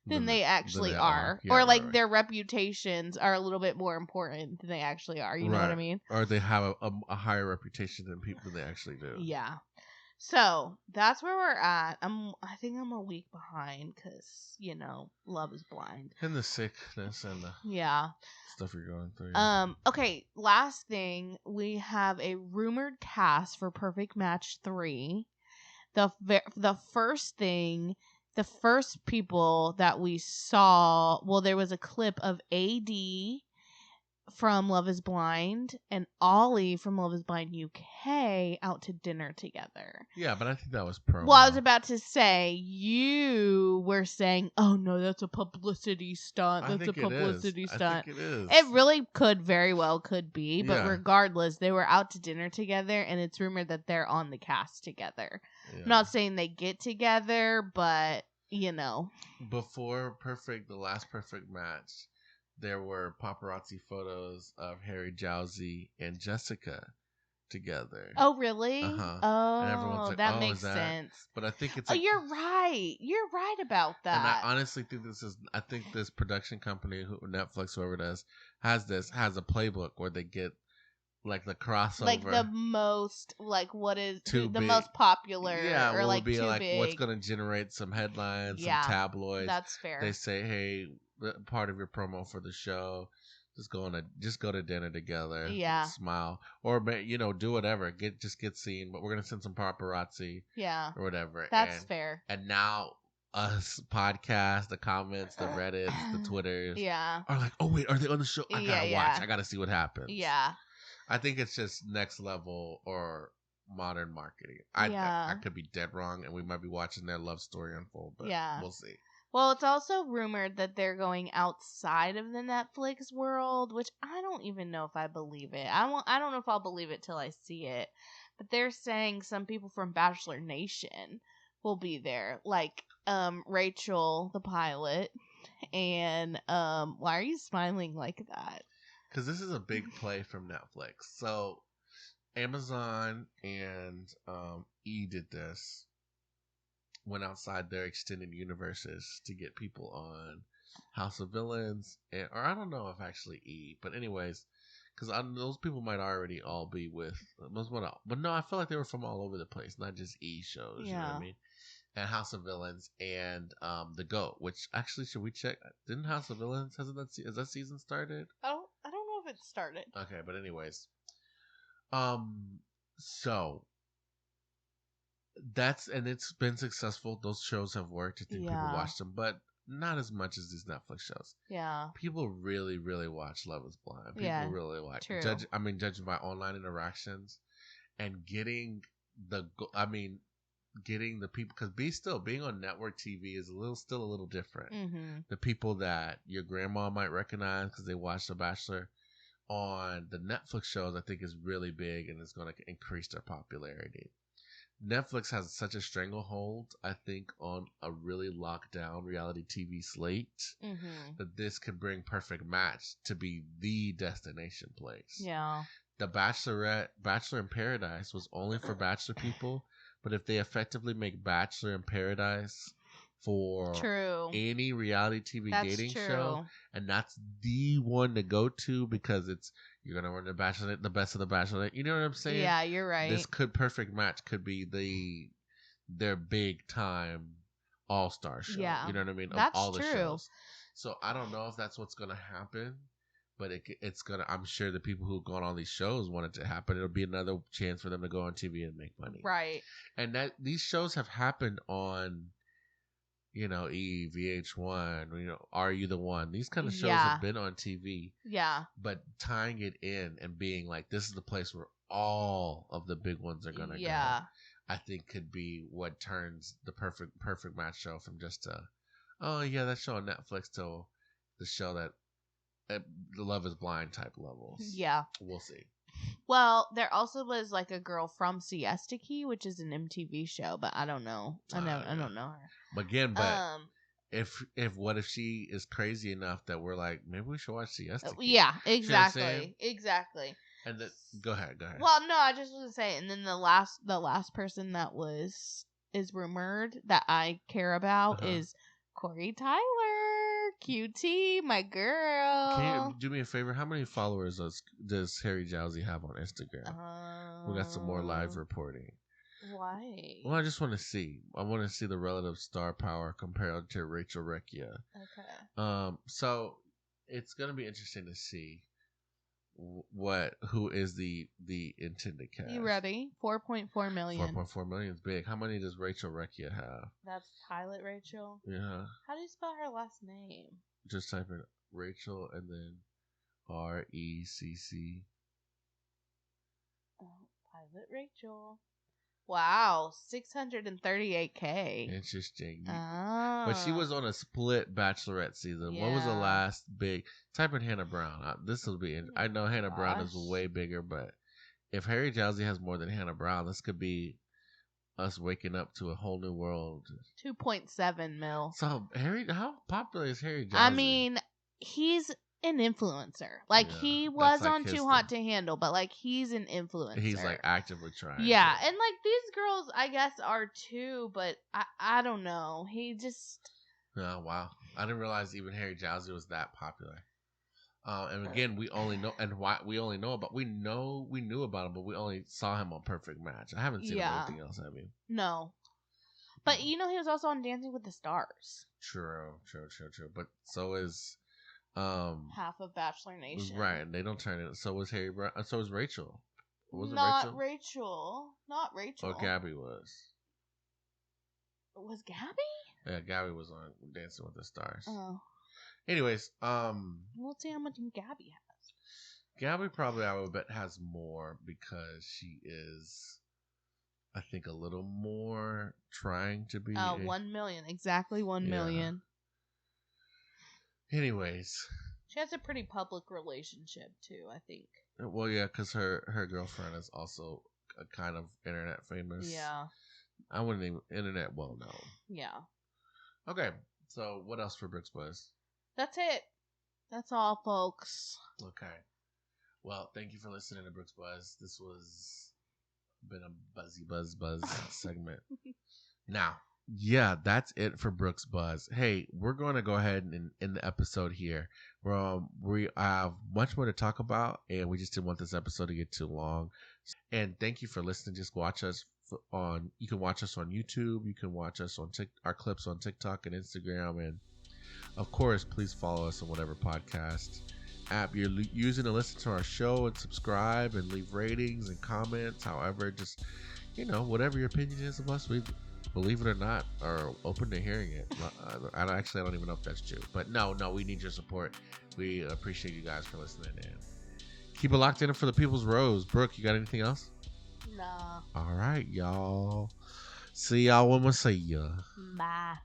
than they actually are. Yeah, or like right. their reputations are a little bit more important than they actually are. You know what I mean? Or they have a higher reputation than people they actually do. Yeah. So that's where we're at. I think I'm a week behind because, Love is Blind. And the sickness and the stuff you're going through. Okay, last thing, we have a rumored cast for Perfect Match 3. The first people that we saw, well, there was a clip of AD from Love is Blind and Ollie from Love is Blind UK out to dinner together. Yeah, but I think that was promo. Well, I was about to say, you were saying, oh no, that's a publicity stunt. That's a publicity stunt. I think it is. It really very well could be, but Yeah. regardless, they were out to dinner together, and it's rumored that they're on the cast together. Yeah. I'm not saying they get together, but, Before the last Perfect Match, there were paparazzi photos of Harry Jowsey and Jessica together. Oh, really? Uh-huh. Oh, And everyone's like, that "Oh, makes is that-" sense. But I think it's Oh, like, you're right. You're right about that. and I honestly think this production company, Netflix, whoever it is, has a playbook where they get like the crossover, like the most, like what is Too the big. most popular, yeah, or will like be too like big. what's going to generate some headlines, Yeah, some tabloids. That's fair. They say, hey, part of your promo for the show, just go to dinner together. Yeah. Smile, or do whatever. Get seen, but we're gonna send some paparazzi. Yeah. Or whatever. That's fair. And now us podcast, the comments, the Reddits, the Twitters, yeah, are like, oh wait, are they on the show? I gotta watch. I gotta see what happens. Yeah. I think it's just next level or modern marketing. I could be dead wrong, and we might be watching their love story unfold, but we'll see. Well, it's also rumored that they're going outside of the Netflix world, which I don't even know if I believe it. I don't know if I'll believe it till I see it. But they're saying some people from Bachelor Nation will be there, like Rachel, the pilot, and why are you smiling like that? Because this is a big play from Netflix. So Amazon and E did this. Went outside their extended universes to get people on House of Villains, or I don't know if actually E, but anyways, because those people might already all be with but no, I feel like they were from all over the place, not just E shows. Yeah. You know what I mean? And House of Villains and The GOAT, which actually, should we check? Didn't House of Villains has that season started? I don't know if it started. Okay, but anyways, so. And it's been successful. Those shows have worked. I think people watch them. But not as much as these Netflix shows. Yeah. People really, really watch Love Is Blind. People Yeah, really like true. judging by online interactions and getting the people, because being on network TV is still a little different. Mm-hmm. The people that your grandma might recognize because they watched The Bachelor on the Netflix shows, I think is really big and it's going to increase their popularity. Netflix has such a stranglehold, I think, on a really locked down reality TV slate that this could bring Perfect Match to be the destination place. Yeah. The Bachelor in Paradise was only for Bachelor people, but if they effectively make Bachelor in Paradise for any reality TV dating show, and that's the one to go to because you're gonna run the Bachelor, the best of the Bachelor. You know what I'm saying? Yeah, you're right. This Perfect Match could be their big time all-star show. Yeah, you know what I mean? That's of all the true. shows. So I don't know if that's what's gonna happen. But it's gonna. I'm sure the people who've gone on these shows want it to happen. It'll be another chance for them to go on TV and make money. Right. And that these shows have happened on, VH1. Are You the One? These kind of shows have been on TV. Yeah. But tying it in and being like, this is the place where all of the big ones are gonna go. I think could be what turns the perfect match show from just that show on Netflix to the show that. At the Love Is Blind type levels. Yeah. We'll see. Well, there also was like a girl from Siesta Key, which is an MTV show, but I don't know. I don't know her. But again, what if she is crazy enough that we're like, maybe we should watch Siesta Key? Yeah, exactly. Exactly. And go ahead. Well, no, I just was gonna say, and then the last person that is rumored that I care about is Corey Tyler. QT, my girl. Can you do me a favor? How many followers does Harry Jowsey have on Instagram? We got some more live reporting. Why? Well, I just want to see. I want to see the relative star power compared to Rachel Recchia. Okay. So it's gonna be interesting to see who is the intended cast. You ready? 4.4 million. 4.4 million is big. How many does Rachel Recchia have? That's Pilot Rachel. Yeah. How do you spell her last name? Just type in Rachel and then RECC. Oh, Pilot Rachel. Wow, 638K. Interesting. Oh. But she was on a split Bachelorette season. Yeah. What was the last big? Type in Hannah Brown. This will be. I know Hannah Brown is way bigger, but if Harry Jowsey has more than Hannah Brown, this could be us waking up to a whole new world. 2.7 mil. So how popular is Harry Jowsey? I mean, he's an influencer. Like he was on Too Hot to Handle, but like he's an influencer. He's like actively trying. Yeah, and like these girls, I guess, are too, but I don't know. He just. Oh wow! I didn't realize even Harry Jowsey was that popular. And again, we only know we knew about him, but we only saw him on Perfect Match. I haven't seen him on anything else. Have you? No. But he was also on Dancing with the Stars. True. But so is. Half of Bachelor Nation, right? And they don't turn it. So was Harry Brown. So was Rachel. Not Rachel. Or Gabby was. Was Gabby? Yeah, Gabby was on Dancing with the Stars. Oh. Anyways, let's see how much Gabby has. Gabby probably, I would bet, has more because she is, I think, a little more trying to be. 1 million, exactly 1 million. Anyways, she has a pretty public relationship too, I think. Well, yeah, because her girlfriend is also a kind of internet famous. Yeah. I wouldn't even internet well known. Yeah. Okay, so what else for Brooks Buzz? That's it. That's all, folks. Okay. Well, thank you for listening to Brooks Buzz. This was been a buzz segment. Now. Yeah, that's it for Brooks Buzz. Hey, we're going to go ahead and end the episode here. We have much more to talk about, and we just didn't want this episode to get too long. And thank you for listening. Just watch us you can watch us on YouTube. You can watch us on our clips on TikTok and Instagram. And of course, please follow us on whatever podcast app you're using to listen to our show, and subscribe and leave ratings and comments. However, just, whatever your opinion is of us, believe it or not, are open to hearing it. I don't even know if that's true. But no, we need your support. We appreciate you guys for listening in. Keep it locked in for the People's Rose. Brooke, you got anything else? Nah. All right, y'all. See y'all when we see ya. Bye.